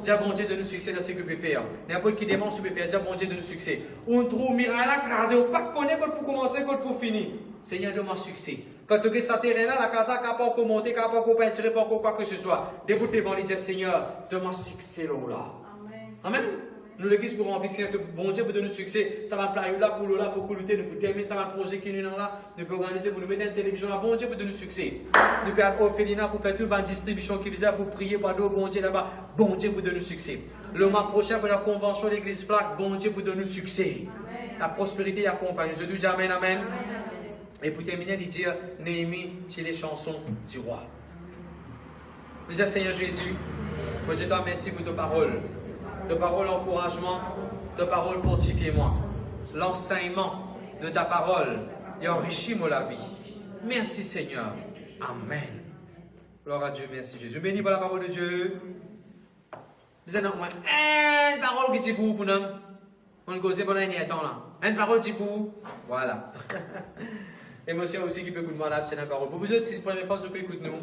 [SPEAKER 2] Dis à bon Dieu de nous succès dans ce que peut faire. N'importe qui demande ce que peut faire, dis à bon Dieu de nous succès. On trouve miraille à craser, on ne pas connaître pour commencer, pour finir. Seigneur, donne-moi succès. Quand tu regardes ce terrain-là, la casa n'a pas encore monté, n'a pas encore peinturé, pas encore quoi que ce soit. Debout devant lui, dis Seigneur, donne-moi succès là. Amen. Nous, l'église, pour remplir que bon Dieu peut donner succès. Ça va plaire là, pour lutter, nous pouvons terminer, ça va projet qui nous là, nous pouvons organiser, pour nous mettre une télévision là. Bon Dieu peut donner succès. Nous pouvons aller au Félina pour faire toute la distribution qui visait pour prier, pour aller au bon Dieu là-bas. Bon Dieu peut donner succès. Le mois prochain, pour la convention de l'église Flac, bon Dieu peut donner succès. La prospérité accompagne. Je dis amen, amen. Et pour terminer, il dit Néhémie, c'est les chansons du roi. Je dis Seigneur Jésus, je te remercie pour tes paroles. De paroles encouragement, de paroles fortifie-moi. L'enseignement de ta parole et enrichis-moi la vie. Merci Seigneur. Amen. Gloire à Dieu, merci Jésus. Bénis pour la parole de Dieu. Vous avez une parole qui dit pour nous. On cause pendant un temps là. Une parole qui dit pour. Voilà. Et moi aussi qui peut écouter moi c'est la parole. Pour vous autres, si c'est la première fois que vous écoutez nous,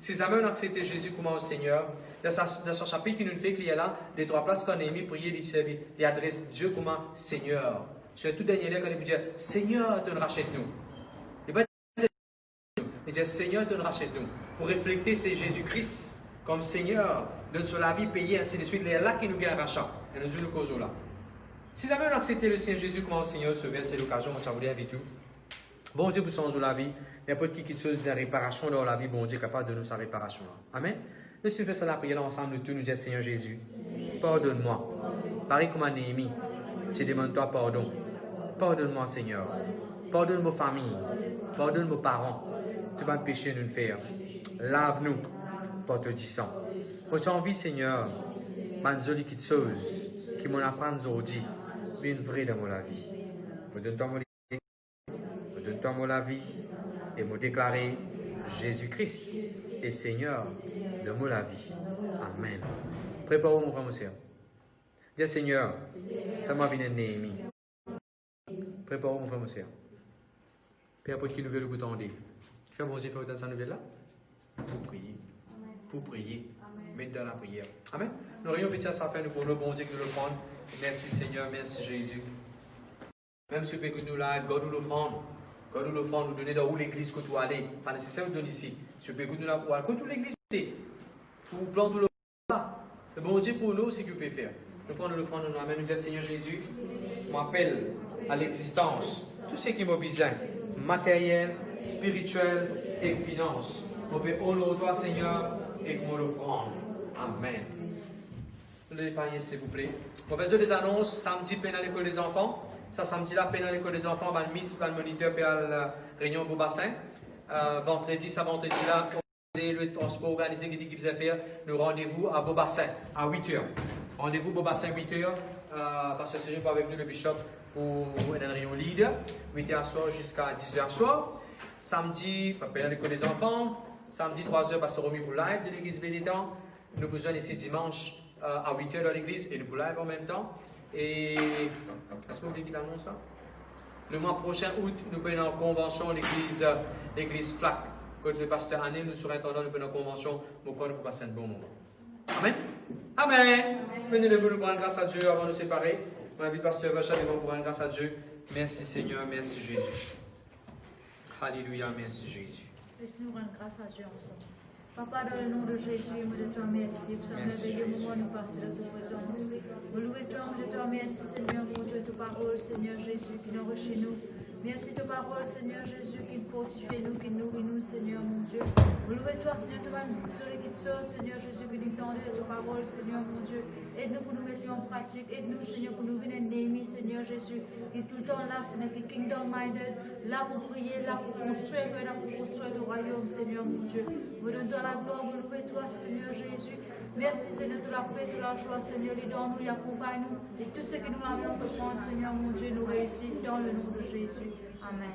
[SPEAKER 2] si jamais on a accepté Jésus comme au Seigneur, dans ce chapitre qui nous fait qu'il y a là, des trois places qu'on a mis, prier, il adresse Dieu comme Seigneur. Sur tout dernier là, quand il dit Seigneur, tu nous rachètes nous. Il dit Seigneur, tu nous rachètes nous. Pour refléter c'est Jésus-Christ comme Seigneur, donne sur la vie, payer, ainsi de suite. Il est là qui nous gagne rachat. Et nous nous causons là. Si jamais on a accepté le Seigneur Jésus comme Seigneur, ce verset, c'est l'occasion, on va vous inviter. Bon Dieu, vous changez la vie. N'importe qui chose de réparation dans la vie, bon Dieu est capable de nous sa réparation. Amen. Nous, si nous faisons la prière ensemble, nous disons Seigneur Jésus, pardonne-moi. Pareil comme à Néhémie, je demande toi pardon. Pardonne-moi, Seigneur. Pardonne nos familles. Pardonne nos parents. Tu vas pécher nous faire. Lave-nous par te sang. Pour ton envie, Seigneur, ma jolie petite chose qui m'en apprend aujourd'hui, une vraie dans la vie. Donne-toi la vie et me déclarer Jésus-Christ est Seigneur de la vie. Amen. Préparons mon frère, mon sœur. Dis Seigneur, fais-moi venir Néhémie. Préparons mon frère, mon sœur. Puis après qui nous veut le goûter en dit. Fais bon Dieu, fais autant de sa nouvelle là. Pour prier. Pour prier. Mettre dans la prière. Amen. Nous aurions petit à sa fin, nous pour le bon Dieu que nous le prendre. Merci Seigneur, merci Jésus. Même si vous nous là, God nous l'offrande. Quand nous l'offrons, nous donner dans où l'église que tu aller. Pas nécessaire de donner ici. Si vous pouvez nous la pour aller. Quand toute l'église est, pour planter le là. Le bon Dieu pour nous, c'est ce que vous pouvez faire. Nous prenons l'offrande, nous amène, nous disons Seigneur Jésus, m'appelle à l'existence. Tout ce qui m'a besoin, matériel, spirituel et finance. On peut honorer toi, Seigneur, et qu'on l'offrande. Amen. Nous les païens, s'il vous plaît. On fait des annonces, samedi, peine à l'école des enfants. Ça, samedi, là, peine à l'école des enfants, le miss, le moniteur, puis à la réunion au bassin. Vendredi, ça, vendredi, là, le transport organisé qui dit qu'il faisait faire, le rendez-vous à Beaubassin, à 8h. Rendez-vous pour 5-8 heures. Pasteur Cyril pas avec nous, le bishop, pour une réunion leader. 8h soir jusqu'à 10h soir. Samedi, pas à l'école des enfants. Samedi, 3h, Pasteur Romy pour live de l'église Bénédent. Nous besoin ici dimanche à 8h dans l'église et nous pour live en même temps. Et est-ce que vous voulez qu'il annonce ça? Le mois prochain, août, nous prenons en convention l'église FLAC. Quand le pasteur Anne nous sera attendant, nous prenons en convention, nous pour passer un bon moment. Amen. Amen. Venez debout, nous prendre grâce à Dieu avant de nous séparer. Je m'invite pasteur Vachat devant pour rendre grâce à Dieu. Merci Seigneur, merci Jésus. Alléluia, merci Jésus.
[SPEAKER 8] Laisse-nous rendre grâce à Dieu ensemble. Papa, dans le nom de Jésus, nous te remercions pour ce merveilleux moment nous passer dans ta présence. Nous louons-toi, je te remercie, Seigneur, pour Dieu, ta parole, Seigneur Jésus, qui nous chez nous. Merci ta parole, Seigneur Jésus, qui nous fortifie nous, qui nous nourrit nous, Seigneur, mon Dieu. Nous louons-toi, Seigneur, sur les qui sort, Seigneur Jésus, qui nous tendent de ta parole, Seigneur, mon Dieu. Aide-nous pour nous mettre en pratique. Aide-nous, Seigneur, pour nous venir d'aimer, Seigneur Jésus, qui est tout le temps là, Seigneur, qui est kingdom-minded, là pour prier, là pour construire, là pour construire le royaume, Seigneur, mon Dieu. Vous donne-toi la gloire, vous louez-toi, Seigneur Jésus. Merci, Seigneur, de la paix, de la joie, Seigneur, les dons nous, accompagne-nous. Et tout ce que nous avons entreprendre, Seigneur, mon Dieu, nous réussit dans le nom de Jésus. Amen.